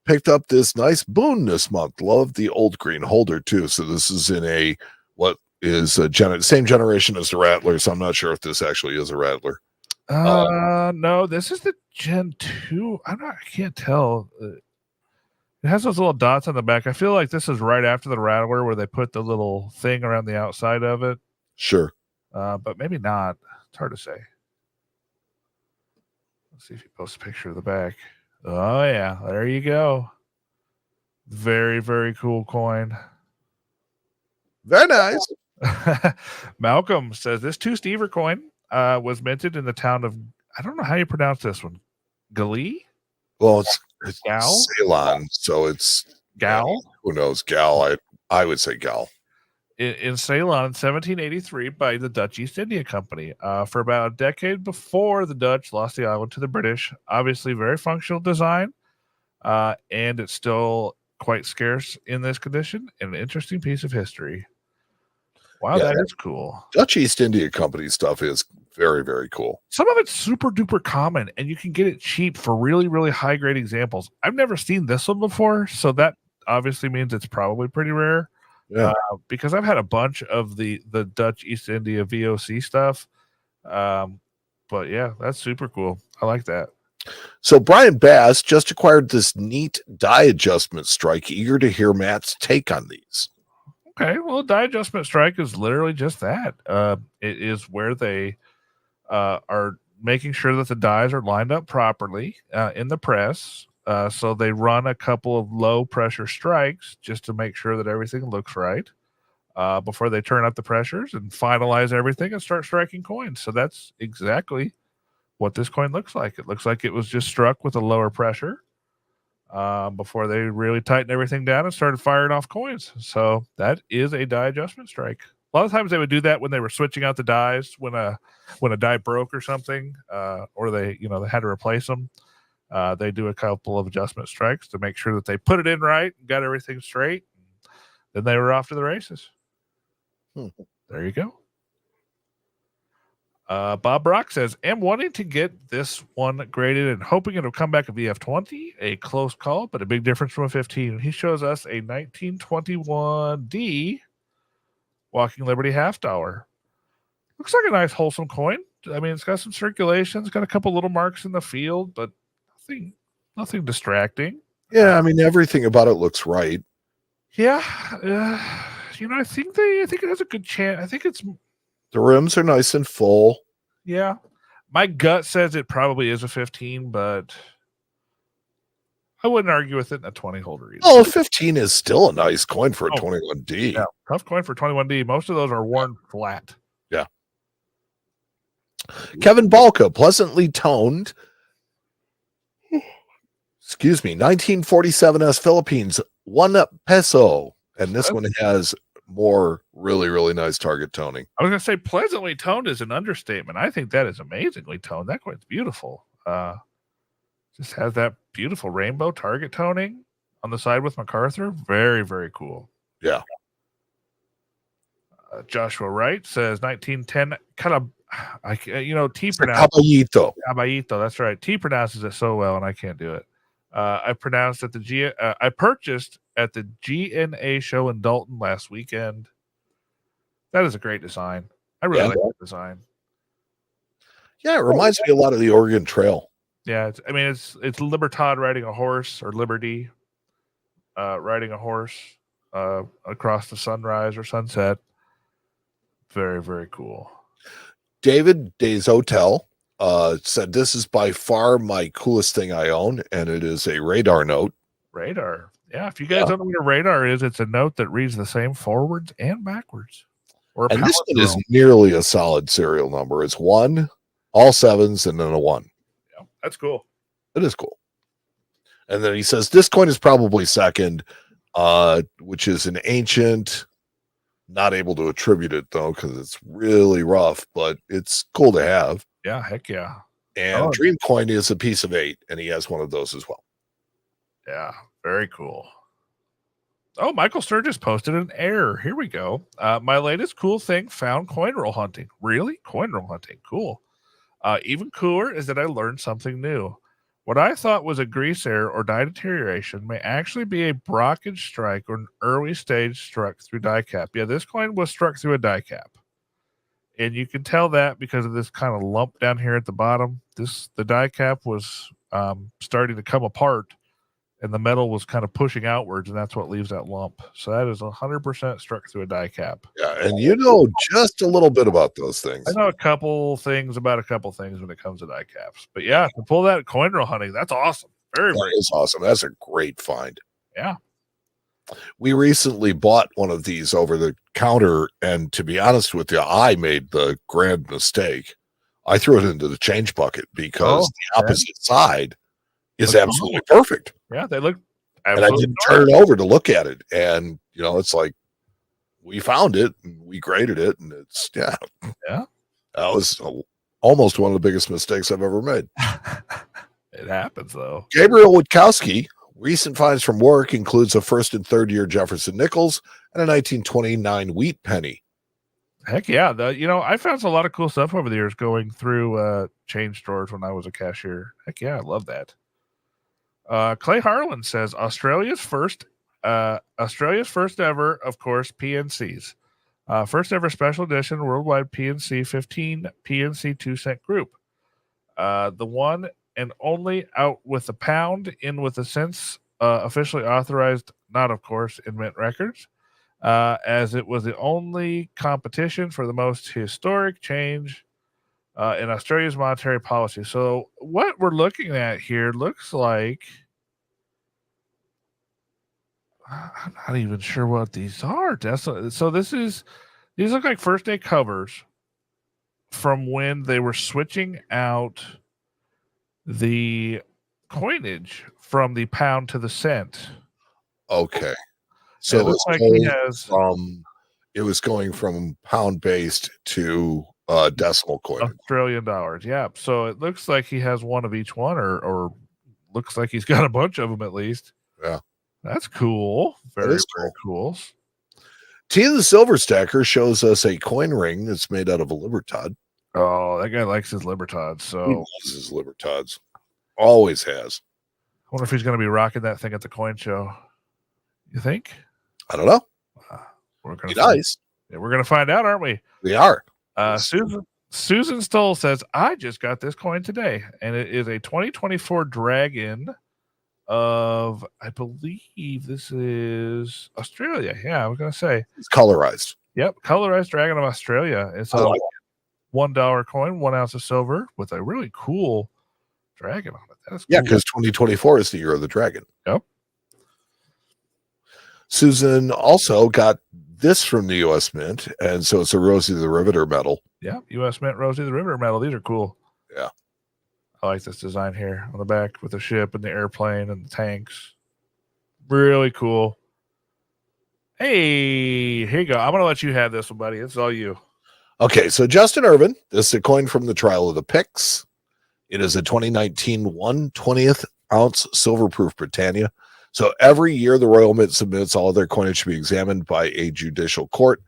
picked up this nice boon this month. Love the old green holder, too. So this is in a, what is a same generation as the Rattler, so I'm not sure if this actually is a Rattler. No, this is the Gen 2. I can't tell. It has those little dots on the back. I feel like this is right after the Rattler where they put the little thing around the outside of it. Sure. But maybe not. It's hard to say. Let's see if he posts a picture of the back. Oh, yeah. There you go. Very, very cool coin. Very nice. Malcolm says this 2 Stever coin was minted in the town of, I don't know how you pronounce this one. Gali? Well, it's Gal? Ceylon, so it's Gal? Who knows? Gal. I would say Gal. In Ceylon in 1783 by the Dutch East India Company. For about a decade before the Dutch lost the island to the British. Obviously, very functional design, and it's still quite scarce in this condition. And an interesting piece of history. Wow, Yeah, that is cool. Dutch East India Company stuff is very, very cool. Some of it's super duper common, and you can get it cheap for really, really high grade examples. I've never seen this one before, so that obviously means it's probably pretty rare. Yeah. Because I've had a bunch of the Dutch East India VOC stuff. But yeah, that's super cool. I like that. So Brian Bass just acquired this neat die adjustment strike. Eager to hear Matt's take on these. Okay, well, die adjustment strike is literally just that. It is where they are making sure that the dies are lined up properly in the press. So they run a couple of low pressure strikes just to make sure that everything looks right before they turn up the pressures and finalize everything and start striking coins. So that's exactly what this coin looks like. It looks like it was just struck with a lower pressure before they really tightened everything down and started firing off coins. So that is a die adjustment strike. A lot of times they would do that when they were switching out the dies when a die broke or something, or they had to replace them. They do a couple of adjustment strikes to make sure that they put it in right and got everything straight. Then they were off to the races. There you go. Bob Brock says, am wanting to get this one graded and hoping it'll come back a VF20. A close call, but a big difference from a 15. He shows us a 1921D Walking Liberty half dollar. Looks like a nice wholesome coin. I mean, it's got some circulation. It's got a couple little marks in the field, but nothing distracting. Yeah, I mean, everything about it looks right. Yeah. I think it has a good chance. I think it's... The rims are nice and full. Yeah. My gut says it probably is a 15, but I wouldn't argue with it in a 20 holder either. Oh, 15 is still a nice coin for a 21D. Yeah, tough coin for 21D. Most of those are worn flat. Yeah. Kevin Balka, pleasantly toned. Excuse me, 1947S Philippines, 1 peso. And this one has more really, really nice target toning. I was going to say pleasantly toned is an understatement. I think that is amazingly toned. That coin's beautiful. Just has that beautiful rainbow target toning on the side with MacArthur. Very, very cool. Yeah. Joshua Wright says 1910. Kind of, T pronounces Caballito. Caballito. That's right. T pronounces it so well, and I can't do it. I pronounced at I purchased at the GNA show in Dalton last weekend. That is a great design. I really like that design. Yeah, it reminds me a lot of the Oregon Trail. Yeah, it's Libertad riding a horse, or Liberty riding a horse across the sunrise or sunset. Very, very cool. David Days Hotel said, this is by far my coolest thing I own, and it is a radar note. Radar. Yeah, if you guys don't know what a radar is, it's a note that reads the same forwards and backwards. And this one is nearly a solid serial number. It's 1, all 7s, and then a 1. Yeah, that's cool. It is cool. And then he says, this coin is probably second, which is an ancient Not able to attribute it though, because it's really rough, but it's cool to have. Yeah, heck yeah. And Dream Coin is a piece of 8, and he has one of those as well. Yeah, very cool. Oh, Michael Sturgis posted an error. Here we go. My latest cool thing found coin roll hunting. Really? Coin roll hunting. Cool. Even cooler is that I learned something new. What I thought was a grease error or die deterioration may actually be a blockage strike or an early stage struck through die cap. Yeah, this coin was struck through a die cap. And you can tell that because of this kind of lump down here at the bottom. The die cap was starting to come apart, and the metal was kind of pushing outwards, and that's what leaves that lump. So that is 100% struck through a die cap. Yeah, and you know just a little bit about those things. I know a couple things when it comes to die caps. But yeah, to pull that coin roll hunting, that's awesome. Very is awesome. That's a great find. Yeah. We recently bought one of these over the counter, and to be honest with you, I made the grand mistake. I threw it into the change bucket because the opposite side is absolutely perfect. Yeah, they look absolutely. And I didn't turn it over to look at it. And, you know, it's like we found it and we graded it, and it's, Yeah. That was almost one of the biggest mistakes I've ever made. It happens, though. Gabriel Witkowski. Recent finds from work includes a first and third year Jefferson nickels and a 1929 wheat penny. Heck yeah. I found a lot of cool stuff over the years going through change stores when I was a cashier. Heck yeah, I love that. Clay Harlan says Australia's first ever, of course, PNCs. First ever special edition worldwide PNC 15 PNC 2-cent group. The one and only out with a pound, in with a cents, officially authorized, not of course in Mint Records, as it was the only competition for the most historic change in Australia's monetary policy. So what we're looking at here looks like, I'm not even sure what these are. So these look like first day covers from when they were switching out the coinage from the pound to the cent. Okay. So it looks like it was going from pound based to decimal coinage. Australian dollars. Yeah. So it looks like he has one of each one, or looks like he's got a bunch of them at least. Yeah. That's cool. Very cool. Tina the Silver Stacker shows us a coin ring that's made out of a Libertad. Oh, that guy likes his Libertads. So he loves his Libertads. Always has. I wonder if he's going to be rocking that thing at the coin show. You think? I don't know. We're going to find out, aren't we? We are. Susan Stoll says, I just got this coin today, and it is a 2024 Dragon of, I believe this is Australia. Yeah, I was going to say. It's colorized. Yep, colorized Dragon of Australia. It's a $1 coin, 1 ounce of silver with a really cool dragon on it. That's cool. Yeah, because 2024 is the year of the dragon. Yep. Susan also got this from the U.S. Mint, and so it's a Rosie the Riveter medal. Yeah, U.S. Mint Rosie the Riveter medal. These are cool. Yeah. I like this design here on the back with the ship and the airplane and the tanks. Really cool. Hey, here you go. I'm going to let you have this one, buddy. It's all you. Okay, so Justin Irvin, this is a coin from the Trial of the Picks. It is a 2019 1/20th ounce silver-proof Britannia. So every year, the Royal Mint submits all of their coinage to be examined by a judicial court.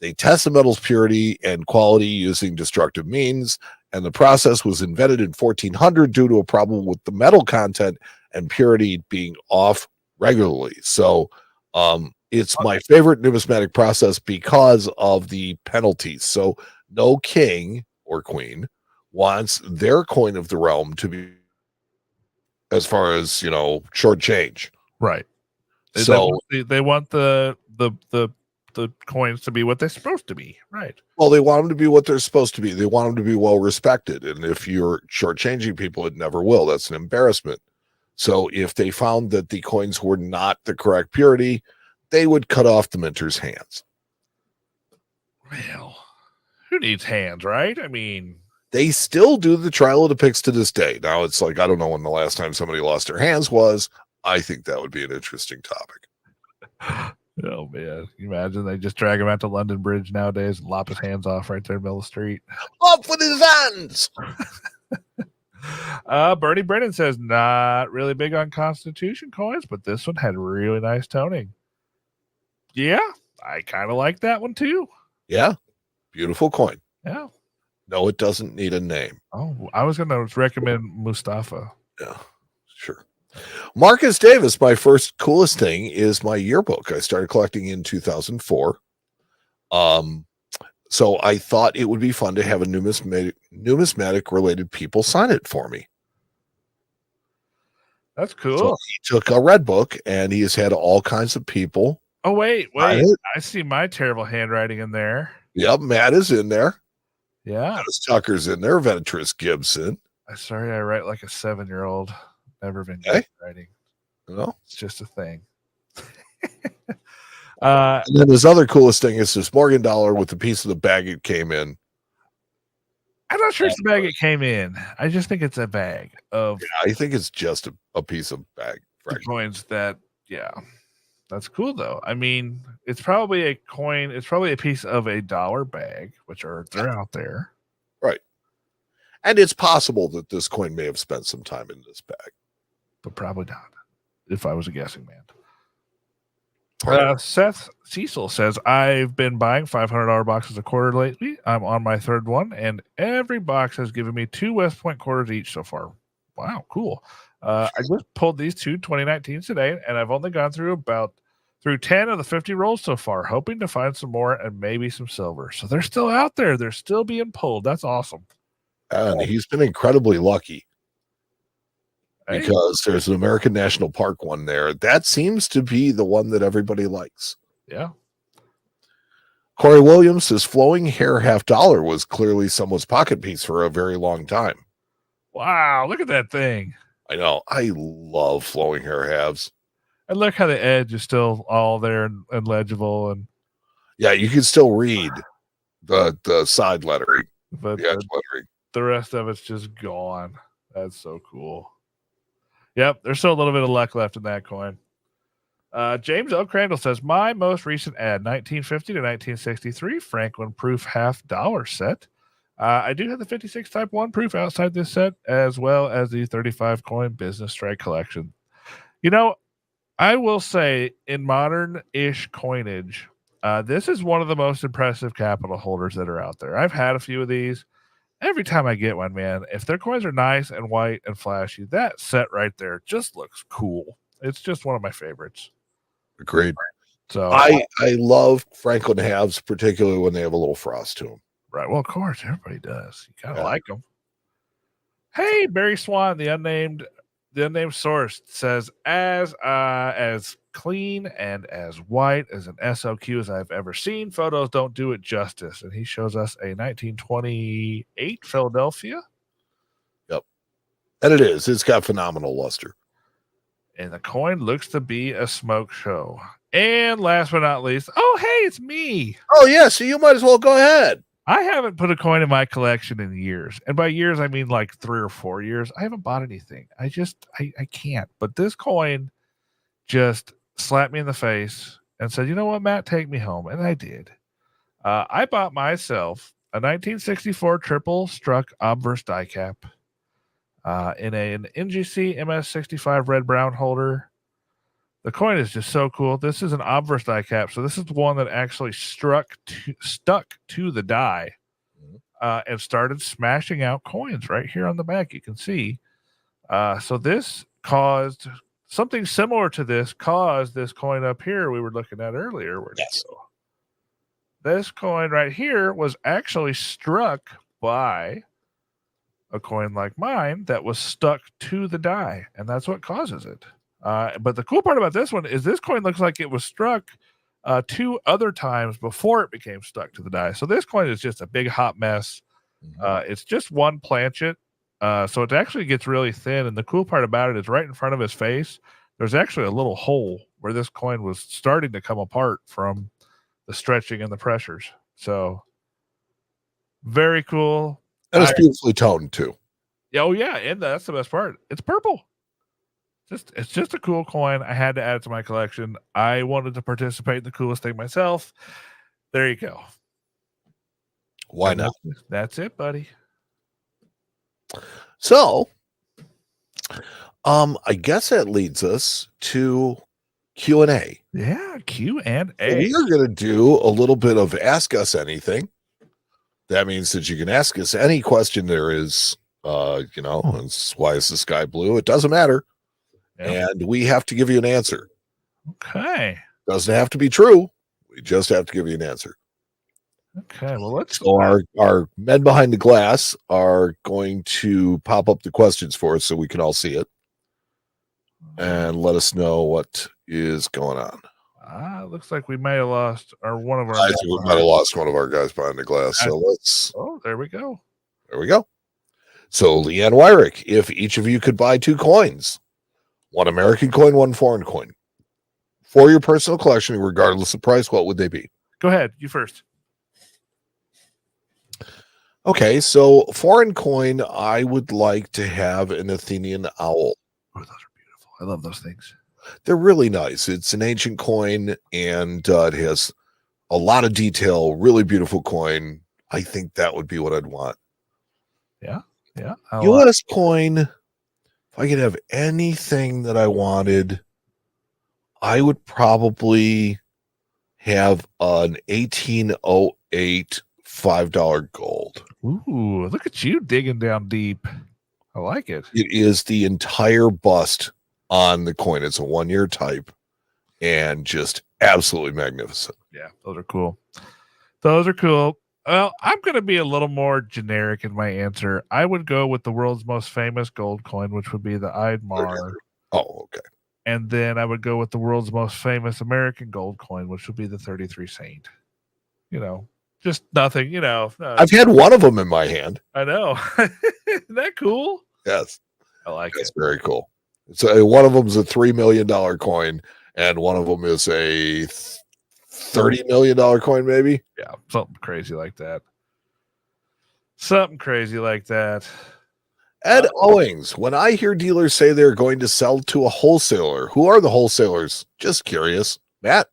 They test the metal's purity and quality using destructive means, and the process was invented in 1400 due to a problem with the metal content and purity being off regularly. So it's my favorite numismatic process because of the penalties. So no king or queen wants their coin of the realm to be, as far as, you know, short change. Right. So they want the coins to be what they're supposed to be. Right. Well, they want them to be what they're supposed to be. They want them to be well respected. And if you're shortchanging people, it never will. That's an embarrassment. So if they found that the coins were not the correct purity, they would cut off the minter's hands. Well, who needs hands, right? I mean, they still do the Trial of the Picks to this day. Now, it's like, I don't know when the last time somebody lost their hands was. I think that would be an interesting topic. Oh man, can you imagine they just drag him out to London Bridge nowadays and lop his hands off right there in the middle of the street. Up with his hands. Bernie Brennan says not really big on Constitution coins, but this one had really nice toning. Yeah, I kind of like that one too. Yeah, beautiful coin. Yeah. No, it doesn't need a name. Oh, I was going to recommend Mustafa. Yeah, sure. Marcus Davis, my first coolest thing is my yearbook. I started collecting in 2004. So I thought it would be fun to have a numismatic related people sign it for me. That's cool. So he took a red book and he has had all kinds of people. Oh, wait. I see my terrible handwriting in there. Yep, Matt is in there. Yeah. Dennis Tucker's in there. Ventress Gibson. I'm sorry, I write like a 7-year-old. Never been good Okay. at writing. No. It's just a thing. And then his other coolest thing is this Morgan dollar with the piece of the bag it came in. I'm not sure it's the bag it came in. I just think it's a bag of I think it's just a piece of bag. coins that, yeah. That's cool though. I mean, it's probably a coin. It's probably a piece of a dollar bag, which they're out there. Right. And it's possible that this coin may have spent some time in this bag. But probably not, if I was a guessing man. Right. Seth Cecil says, I've been buying $500 boxes a quarter lately. I'm on my third one, and every box has given me 2 West Point quarters each so far. Wow, cool. I just pulled these 2 2019s today, and I've only gone through 10 of the 50 rolls so far, hoping to find some more and maybe some silver. So they're still out there. They're still being pulled. That's awesome. And he's been incredibly lucky. Because there's an American National Park one there. That seems to be the one that everybody likes. Yeah. Corey Williams says flowing hair $50 was clearly someone's pocket piece for a very long time. Wow, look at that thing. I know. I love flowing hair halves. And look how the edge is still all there and legible. And yeah, you can still read the side lettering, but the edge lettering. The rest of it's just gone. That's so cool. Yep, there's still a little bit of luck left in that coin. James L. Crandall says, my most recent ad, 1950 to 1963 Franklin proof $50 set. I do have the 56 type 1 proof outside this set, as well as the 35 coin business strike collection. You know, I will say in modern-ish coinage, this is one of the most impressive capital holders that are out there. I've had a few of these. Every time I get one, man, if their coins are nice and white and flashy, that set right there just looks cool. It's just one of my favorites. Agreed. So I love Franklin halves, particularly when they have a little frost to them. Right. Well, of course, everybody does. You kind of like them. Hey, Barry Swan, the unnamed source says, as clean and as white as an SOQ as I've ever seen. Photos don't do it justice. And he shows us a 1928 Philadelphia. Yep. And it is. It's got phenomenal luster. And the coin looks to be a smoke show. And last but not least, oh, hey, it's me. Oh, yeah. So you might as well go ahead. I haven't put a coin in my collection in years. And by years, I mean like 3 or 4 years. I haven't bought anything. I can't. But this coin just slapped me in the face and said, you know what, Matt, take me home. And I did. I bought myself a 1964 triple struck obverse die cap in an NGC MS65 red-brown holder. The coin is just so cool. This is an obverse die cap. So this is the one that actually stuck to the die and started smashing out coins right here on the back. You can see. So this caused something similar to this caused this coin up here we were looking at earlier. Yes. This coin right here was actually struck by a coin like mine that was stuck to the die, and that's what causes it. But the cool part about this one is this coin looks like it was struck 2 other times before it became stuck to the die. So this coin is just a big hot mess. It's just one planchet. So it actually gets really thin. And the cool part about it is right in front of his face, there's actually a little hole where this coin was starting to come apart from the stretching and the pressures. So very cool. And it's beautifully toned too. Oh, yeah. And that's the best part. It's purple. It's just a cool coin. I had to add it to my collection. I wanted to participate in the coolest thing myself. There you go. Why not? That's it, buddy. So, I guess that leads us to Q&A. Yeah, Q&A. So we are going to do a little bit of Ask Us Anything. That means that you can ask us any question there is. It's, why is the sky blue? It doesn't matter. Yep. And we have to give you an answer. Okay. Doesn't have to be true. We just have to give you an answer. Okay. Well, So our men behind the glass are going to pop up the questions for us so we can all see it and let us know what is going on. It looks like we may have lost one of our. I think we might have lost one of our guys behind the glass. So let's. Oh, there we go. There we go. So Leanne Wyrick, if each of you could buy 2 coins, one American coin, one foreign coin, for your personal collection, regardless of price, what would they be? Go ahead. You first. Okay, so foreign coin, I would like to have an Athenian owl. Oh, those are beautiful. I love those things. They're really nice. It's an ancient coin, and it has a lot of detail. Really beautiful coin. I think that would be what I'd want. Yeah. U.S. coin, if I could have anything that I wanted, I would probably have an 1808 $5 gold. Ooh, look at you digging down deep. I like it. It is the entire bust on the coin. It's a 1-year type and just absolutely magnificent. Yeah, those are cool. Well, I'm going to be a little more generic in my answer. I would go with the world's most famous gold coin, which would be the Eidmar. Oh, okay. And then I would go with the world's most famous American gold coin, which would be the 33 Saint. Just nothing, I've had one of them in my hand. I know. Isn't that cool? Yes. I like it. It's very cool. So one of them is a $3 million coin, and one of them is a $30 million coin, maybe. Yeah, something crazy like that. Ed Owings, when I hear dealers say they're going to sell to a wholesaler, who are the wholesalers? Just curious. Matt?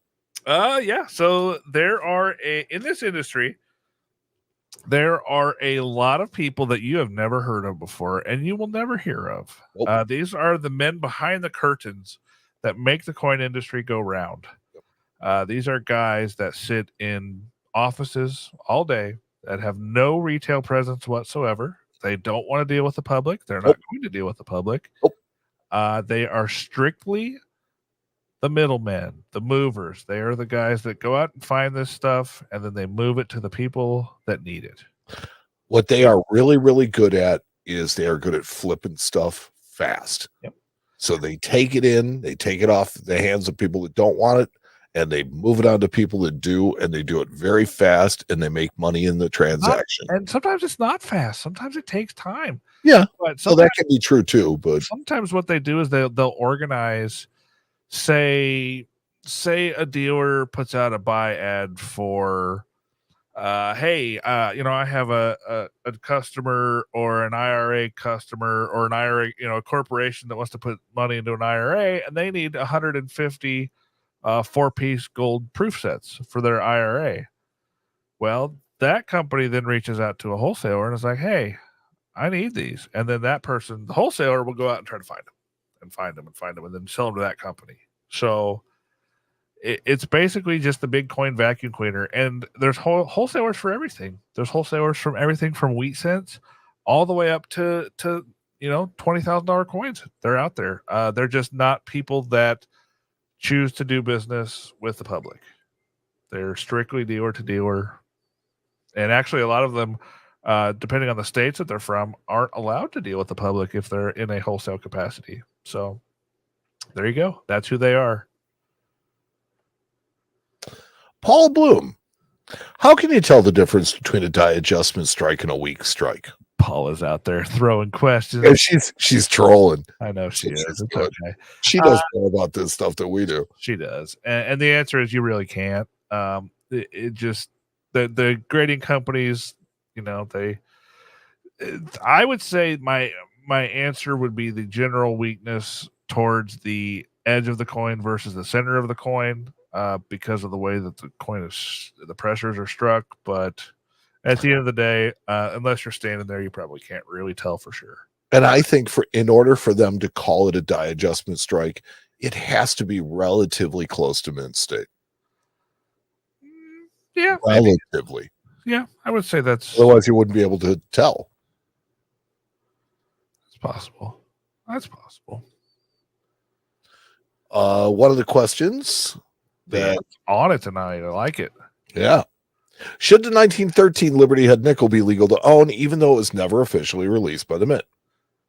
Yeah. So there are in this industry, there are a lot of people that you have never heard of before, and you will never hear of. Nope. These are the men behind the curtains that make the coin industry go round. These are guys that sit in offices all day that have no retail presence whatsoever. They don't want to deal with the public. They're not going to deal with the public. They are strictly the middlemen, the movers. They are the guys that go out and find this stuff, and then they move it to the people that need it. What they are really, really good at is they are good at flipping stuff fast. Yep. So they take it in, they take it off the hands of people that don't want it, and they move it on to people that do, and they do it very fast, and they make money in the transaction. And sometimes it's not fast. Sometimes it takes time. Yeah. But so that can be true too. But sometimes what they do is they'll organize, say a dealer puts out a buy ad for hey, I have a customer or an IRA customer or an IRA, a corporation that wants to put money into an IRA, and they need 150 4-piece gold proof sets for their IRA. Well, that company then reaches out to a wholesaler and is like, hey, I need these. And then that person, the wholesaler, will go out and try to find them, and then sell them to that company. So it's basically just the big coin vacuum cleaner. And there's wholesalers for everything. There's wholesalers from everything from wheat cents all the way up to $20,000 coins. They're out there. They're just not people that choose to do business with the public. They're strictly dealer to dealer. And actually, a lot of them, depending on the states that they're from, aren't allowed to deal with the public if they're in a wholesale capacity. So there you go. That's who they are. Paul Bloom, how can you tell the difference between a die adjustment strike and a weak strike? Paul is out there throwing questions. Yeah, she's trolling. I know she is. It's okay. She does know about this stuff that we do. She does. And the answer is you really can't. It just the grading companies, I would say my answer would be the general weakness towards the edge of the coin versus the center of the coin because of the way that the coin is, the pressures are struck. But at the end of the day, unless you're standing there, you probably can't really tell for sure. And I think in order for them to call it a die adjustment strike, it has to be relatively close to mint state. Yeah, relatively. Maybe. Yeah, I would say that's. Otherwise, you wouldn't be able to tell. It's possible. That's possible. One of the questions that on it tonight. I like it. Yeah. Should the 1913 Liberty Head nickel be legal to own, even though it was never officially released by the mint?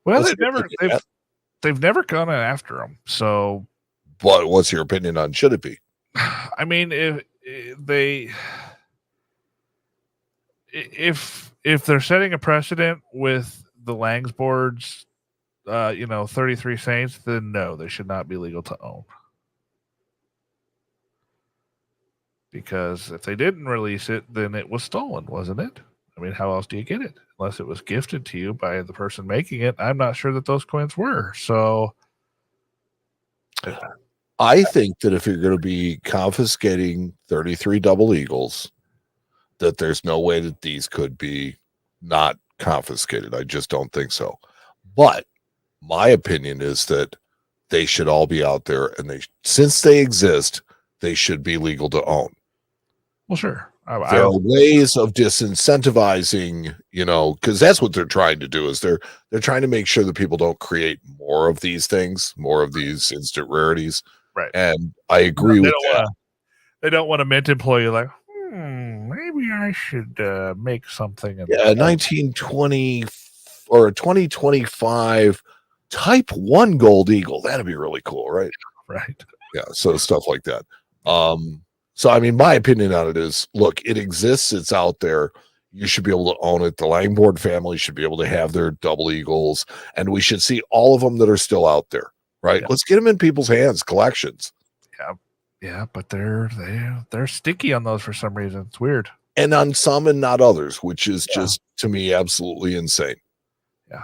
Well, they've never gone after them. So, but what's your opinion on should it be? I mean, if they're setting a precedent with the Langs boards, 33 Saints, then no, they should not be legal to own. Because if they didn't release it, then it was stolen, wasn't it? I mean, how else do you get it? Unless it was gifted to you by the person making it. I'm not sure that those coins were. So I think that if you're going to be confiscating 33 double eagles, that there's no way that these could be not confiscated. I just don't think so. But my opinion is that they should all be out there, and since they exist, they should be legal to own. Well, sure. There are ways of disincentivizing, because that's what they're trying to do. Is they're trying to make sure that people don't create more of these things, more of these instant rarities. Right. And I agree with that. They don't want a mint employee like, maybe I should make something. 1920 or a 2025 Type 1 gold eagle. That'd be really cool, right? Right. Yeah. So stuff like that. So, I mean, my opinion on it is, look, it exists. It's out there. You should be able to own it. The Langboard family should be able to have their double eagles, and we should see all of them that are still out there, right? Yeah. Let's get them in people's hands, collections. Yeah. Yeah, but they're sticky on those for some reason. It's weird. And on some and not others, which is just, to me, absolutely insane. Yeah.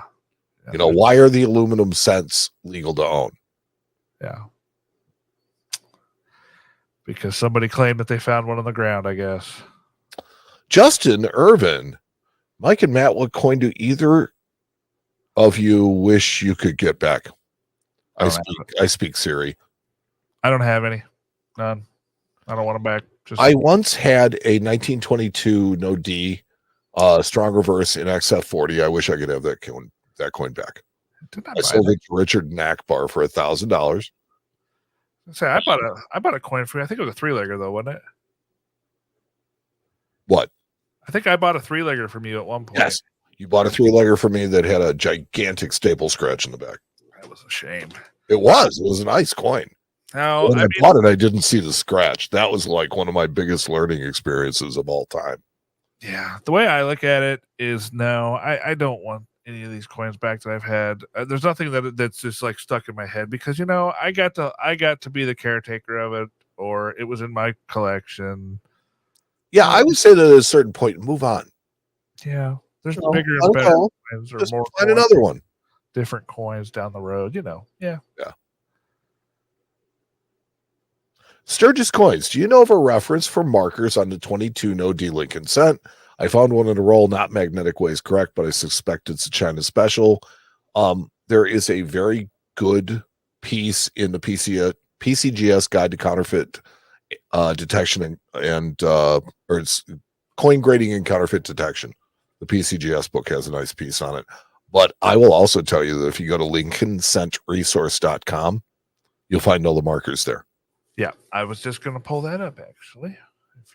Why are the aluminum cents legal to own? Yeah. Because somebody claimed that they found one on the ground, I guess. Justin Irvin, Mike and Matt, what coin do either of you wish you could get back? I speak Siri. I don't have any. None. I don't want them back. I once had a 1922 no D strong reverse in XF40. I wish I could have that coin back. I sold it to Richard Nackbar for $1,000. Say I bought a coin for you. I think it was a 3-legger though, wasn't it? What? I think I bought a 3-legger from you at one point. Yes, you bought a 3-legger from me that had a gigantic staple scratch in the back. That was a shame. It was a nice coin. Now, when I bought it, I didn't see the scratch. That was like one of my biggest learning experiences of all time. Yeah, the way I look at it is, no, I don't want any of these coins back that I've had. There's nothing that's just like stuck in my head because I got to be the caretaker of it, or it was in my collection. Yeah, I would say that at a certain point, move on. Yeah, there's bigger and better coins, or just more. Find another one. Different coins down the road, Yeah. Sturgis Coins. Do you know of a reference for markers on the 22 no D-Lincoln cent? I found one in a roll, not magnetic ways correct, but I suspect it's a China special. There is a very good piece in the PCGS Guide to Counterfeit Detection and or it's Coin Grading and Counterfeit Detection. The PCGS book has a nice piece on it. But I will also tell you that if you go to LincolnCentResource.com, you'll find all the markers there. Yeah, I was just going to pull that up, actually.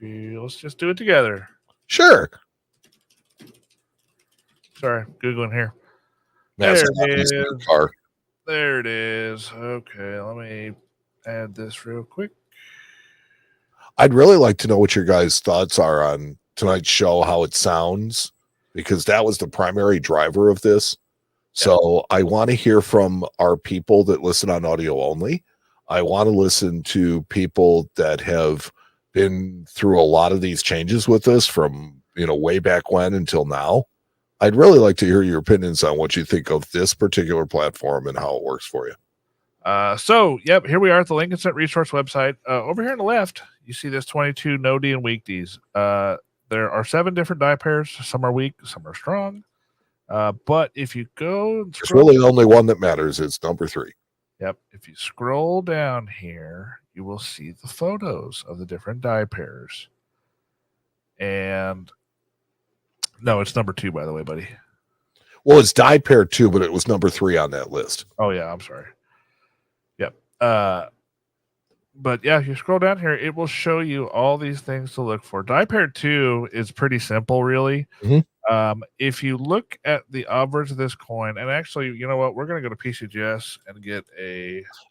Let's just do it together. Sure. Sorry, Googling here. There it is. Okay, let me add this real quick. I'd really like to know what your guys' thoughts are on tonight's show, how it sounds, because that was the primary driver of this. So I want to hear from our people that listen on audio only. I want to listen to people that have been through a lot of these changes with us from, way back when until now. I'd really like to hear your opinions on what you think of this particular platform and how it works for you. So, yep, here we are at the Lincoln Cent Resource website. Over here on the left, you see this 22 no-D and weak Ds. There are 7 different die pairs. Some are weak, some are strong. But if you go and There's really only one that matters. It's number 3. Yep. If you scroll down here, you will see the photos of the different die pairs. And no, it's number 2, by the way, buddy. Well, it's die pair 2, but it was number 3 on that list. Oh, yeah, I'm sorry. Yep. But yeah, if you scroll down here, it will show you all these things to look for. Die pair 2 is pretty simple, really. Mm-hmm. If you look at the obverse of this coin, and actually, you know what? We're going to go to PCGS and get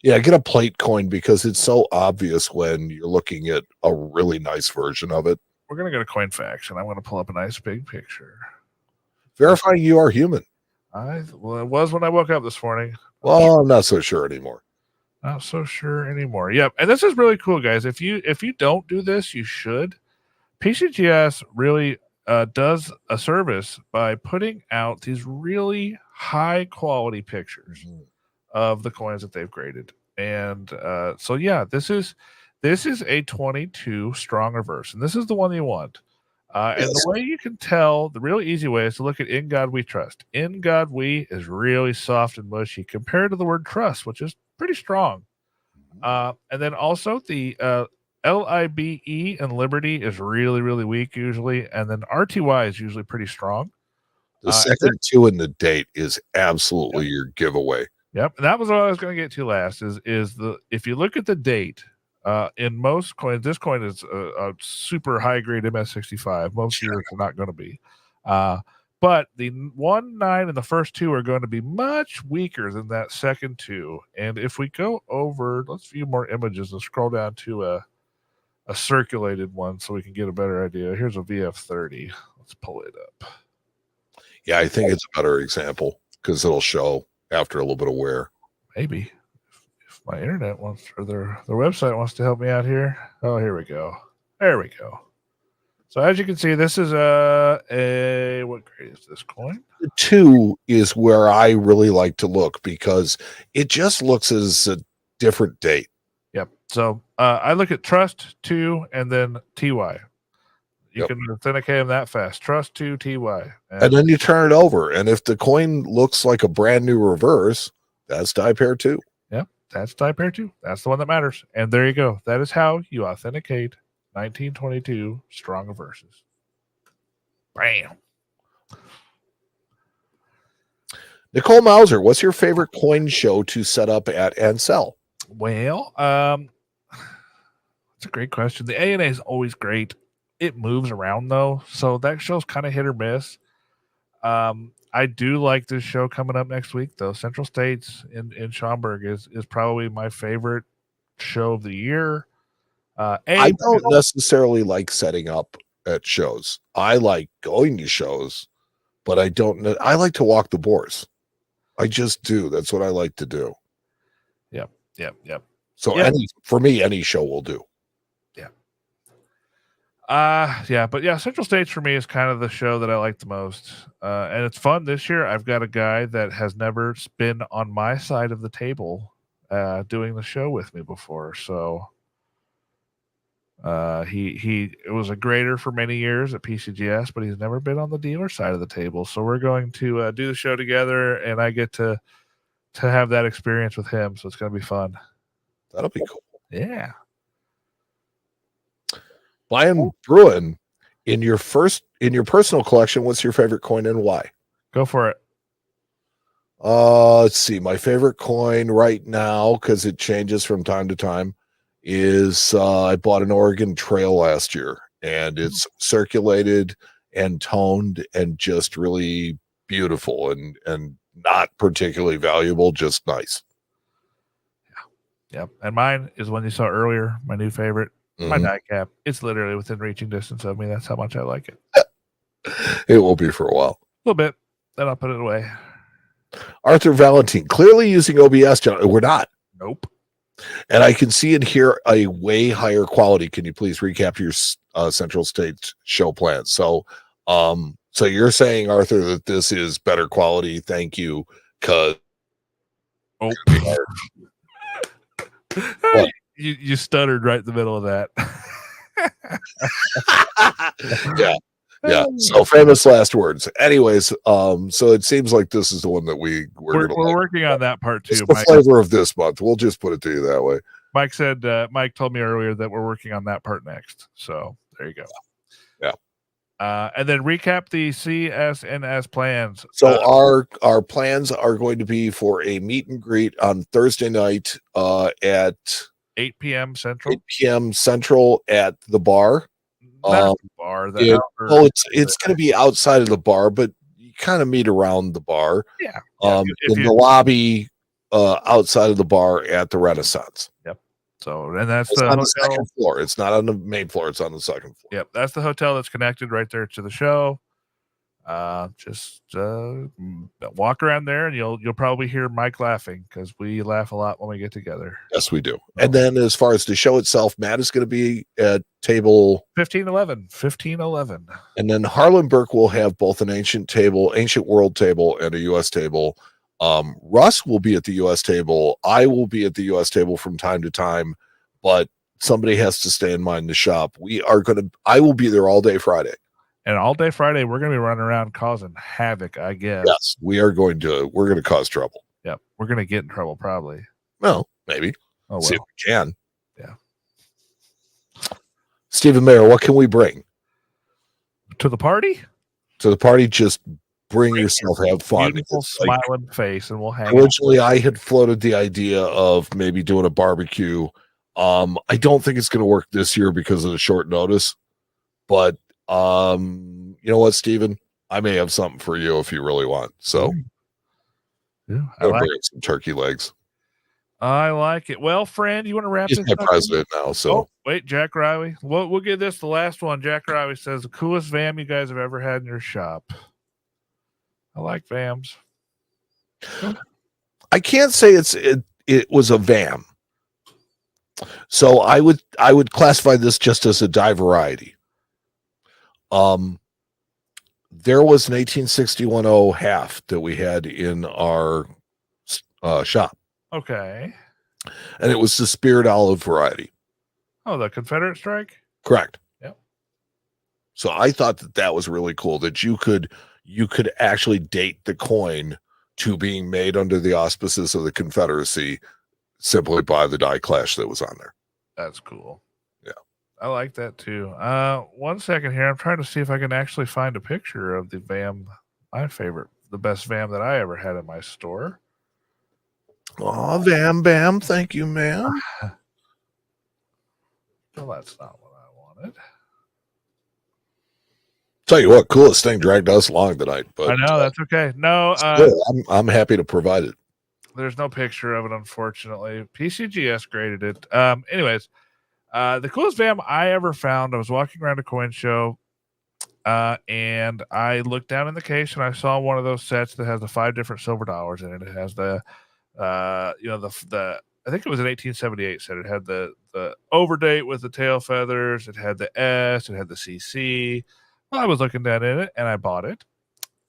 get a plate coin because it's so obvious when you're looking at a really nice version of it. We're going to go to CoinFacts, and I'm going to pull up a nice big picture. Verifying you are human. Well, it was when I woke up this morning. Well, I'm not so sure anymore. Not so sure anymore. Yep. And this is really cool, guys. If you don't do this, you should. PCGS really does a service by putting out these really high quality pictures of the coins that they've graded. And so yeah, this is a 22 strong reverse, and this is the one you want. And the way you can tell, the really easy way is to look at In God We Trust. In God We is really soft and mushy compared to the word trust, which is pretty strong. And then also the LIBE and Liberty is really, really weak usually. And then RTY is usually pretty strong. The second 2 in the date is absolutely your giveaway. Yep. And that was what I was going to get to last is if you look at the date, in most coins, this coin is a super high grade MS65. Most years are not going to be. But the 1, 9, and the first 2 are going to be much weaker than that second 2. And if we go over, let's view more images and scroll down to a circulated one so we can get a better idea. Here's a VF30. Let's pull it up. Yeah, I think it's a better example because it'll show after a little bit of wear. Maybe. If my internet wants, or their website wants to help me out here. Oh, here we go. There we go. So as you can see, this is a what grade is this coin? The 2 is where I really like to look because it just looks as a different date. Yep. So I look at Trust 2 and then TY. You can authenticate them that fast. Trust 2 TY. And then you turn it over. And if the coin looks like a brand new reverse, that's die pair 2. Yep. That's die pair 2. That's the one that matters. And there you go. That is how you authenticate 1922 strong reverses. Bam. Nicole Mauser, what's your favorite coin show to set up at and sell? Well, that's a great question. The ANA is always great. It moves around though, so that show's kind of hit or miss. I do like this show coming up next week though. Central States in Schaumburg is probably my favorite show of the year. I don't necessarily like setting up at shows. I like going to shows, but I don't know. I like to walk the boards. I just do. That's what I like to do. Yep. So for me, any show will do. But Central States for me is kind of the show that I like the most. And it's fun this year. I've got a guy that has never been on my side of the table doing the show with me before. So he was a grader for many years at PCGS, but he's never been on the dealer side of the table. So we're going to do the show together, and I get to have that experience with him. So it's going to be fun. That'll be cool. Yeah. Brian Bruin, in your personal collection, what's your favorite coin and why? Go for it. Let's see. My favorite coin right now, because it changes from time to time, is I bought an Oregon Trail last year, and it's circulated and toned and just really beautiful and not particularly valuable, just nice. Yeah. And mine is one you saw earlier, my new favorite. My die cap. It's literally within reaching distance of me. That's how much I like it. It will be for a while. A little bit. Then I'll put it away. Arthur Valentine, clearly using OBS. We're not. Nope. And I can see and hear a way higher quality. Can you please recap your Central States show plan? So you're saying, Arthur, that this is better quality. Thank you. Because What? You stuttered right in the middle of that. Yeah. So famous last words. Anyways, so it seems like this is the one that we're We're gonna like. working on that part It's too. the Mike, flavor of this month. We'll just put it to you that way. Mike said, Mike told me earlier that we're working on that part next. So there you go. Yeah. And then recap the CSNS plans. So our plans are going to be for a meet and greet on Thursday night at 8 p.m. Central. 8 p.m. Central at the bar. Not the bar. The It's going to be outside of the bar, but you kind of meet around the bar. Yeah. In the lobby outside of the bar at the Renaissance. Yep. So, and that's it's the on hotel. the second floor. It's not on the main floor. It's on the second floor. Yep. That's the hotel that's connected right there to the show. Just walk around there and you'll probably hear Mike laughing because we laugh a lot when we get together. Yes, we do. And then as far as the show itself, Matt is going to be at table 1511. And then Harlan Burke will have both an ancient world table and a US table. Russ will be at the US table. I will be at the US table from time to time, but somebody has to stay in mind the shop. I will be there all day Friday. And all day Friday, we're going to be running around causing havoc, I guess. Yes, we're going to cause trouble. Yep. We're going to get in trouble probably. Well, maybe. Oh, well. See if we can. Yeah. Stephen Mayer, what can we bring? To the party? To the party, just bring yourself, have fun. Beautiful smiling face, and we'll hang originally, I had floated the idea of maybe doing a barbecue. I don't think it's going to work this year because of the short notice. But you know what, Stephen? I may have something for you if you really want. So I'll bring some turkey legs. I like it. Well, friend, you want to wrap He's this my up? president now. So wait, Jack Riley. We'll give this the last one. Jack Riley says the coolest VAM you guys have ever had in your shop. I like VAMs. I can't say it was a VAM. So I would classify this just as a die variety. There was an 1861 half that we had in our shop. Okay. And it was the Spirit Olive variety. Oh, the Confederate strike? Correct. Yep. So I thought that was really cool that you could actually date the coin to being made under the auspices of the Confederacy simply by the die clash that was on there. That's cool. Yeah. I like that too. 1 second here. I'm trying to see if I can actually find a picture of the VAM, my favorite, the best VAM that I ever had in my store. Oh, VAM Bam. Thank you, ma'am. Well, that's not what I wanted. Tell you what, coolest thing dragged us along tonight. But I know that's okay. No, I'm happy to provide it. There's no picture of it, unfortunately. PCGS graded it. Anyways, the coolest VAM I ever found, I was walking around a coin show, and I looked down in the case and I saw one of those sets that has the 5 different silver dollars in it. It has the I think it was an 1878 set. It had the overdate with the tail feathers. It had the S. It had the CC. Well, I was looking down in it and I bought it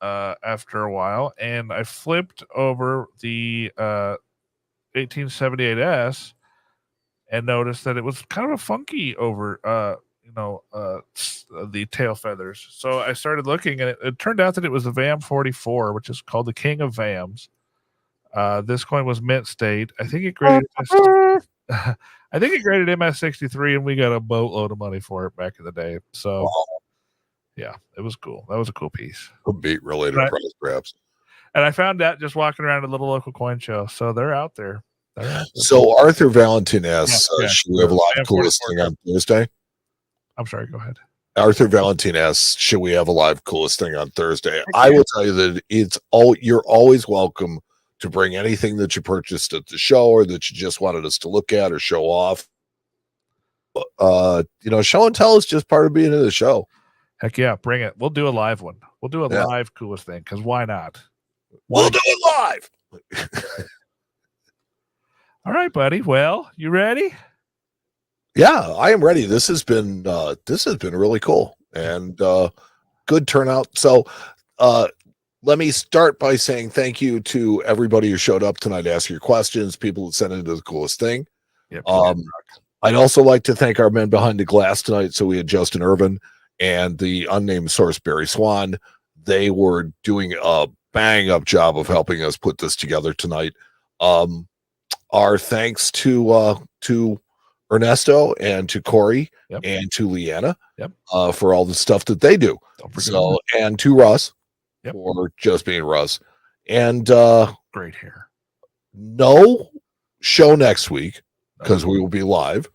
after a while. And I flipped over the 1878S and noticed that it was kind of a funky over, the tail feathers. So I started looking and it turned out that it was the VAM 44, which is called the King of VAMs. This coin was mint state. I think it graded MS63, and we got a boatload of money for it back in the day. So, yeah, it was cool. That was a cool piece. A beat related price, perhaps. And I found that just walking around a little local coin show. So they're out there. So Arthur Valentin asks, should we have a live coolest thing on Thursday? I'm sorry. Go ahead. Arthur Valentin asks, should we have a live coolest thing on Thursday? I will tell you that you're always welcome to bring anything that you purchased at the show or that you just wanted us to look at or show off. Show and tell is just part of being in the show. Heck yeah, bring it. We'll do a live one. We'll do a live coolest thing because why not? We'll do it live. All right, buddy. Well, you ready? Yeah, I am ready. This has been really cool and good turnout. So let me start by saying thank you to everybody who showed up tonight to ask your questions, people that sent into the coolest thing. Yep. I'd also like to thank our men behind the glass tonight. So we had Justin Irvin and the unnamed source, Barry Swan. They were doing a bang up job of helping us put this together tonight. Our thanks to Ernesto and to Corey and to Leanna for all the stuff that they do. So, and to Russ for just being Russ. And great hair. No show next week because we will be live.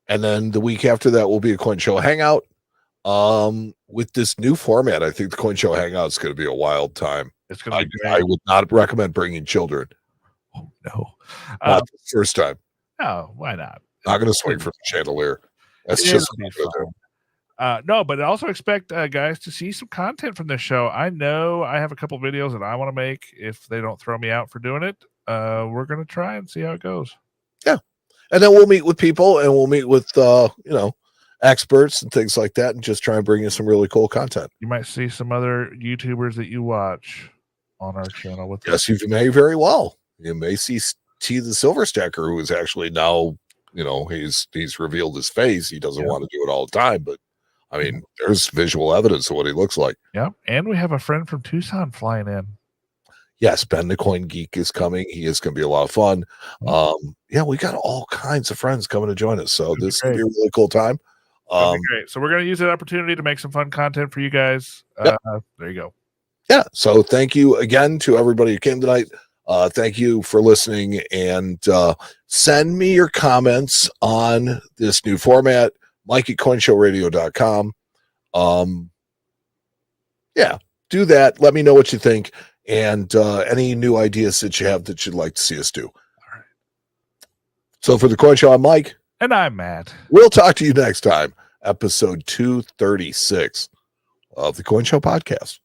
And then the week after that will be a Coin Show Hangout. With this new format, I think the Coin Show Hangout is going to be a wild time. It's going to be great. I would not recommend bringing children. Oh, no. Not the first time. No, why not? Not going to swing from the chandelier. That's just no, but also expect guys to see some content from this show. I know I have a couple videos that I want to make. If they don't throw me out for doing it, we're going to try and see how it goes. Yeah. And then we'll meet with people and we'll meet with, experts and things like that and just try and bring you some really cool content. You might see some other YouTubers that you watch on our channel. With yes, you may very well. You may see T the Silver Stacker, who is actually now, he's revealed his face. He doesn't want to do it all the time, but I mean, there's visual evidence of what he looks like. Yeah. And we have a friend from Tucson flying in. Yes, Ben the Coin Geek is coming. He is going to be a lot of fun. We got all kinds of friends coming to join us. So this is going to be a really cool time. Great. So we're going to use that opportunity to make some fun content for you guys. There you go. Yeah. So thank you again to everybody who came tonight. Thank you for listening and send me your comments on this new format, Mike@coinshowradio.com. Do that. Let me know what you think and any new ideas that you have that you'd like to see us do. All right. So for the Coin Show, I'm Mike. And I'm Matt. We'll talk to you next time. Episode 236 of the Coin Show podcast.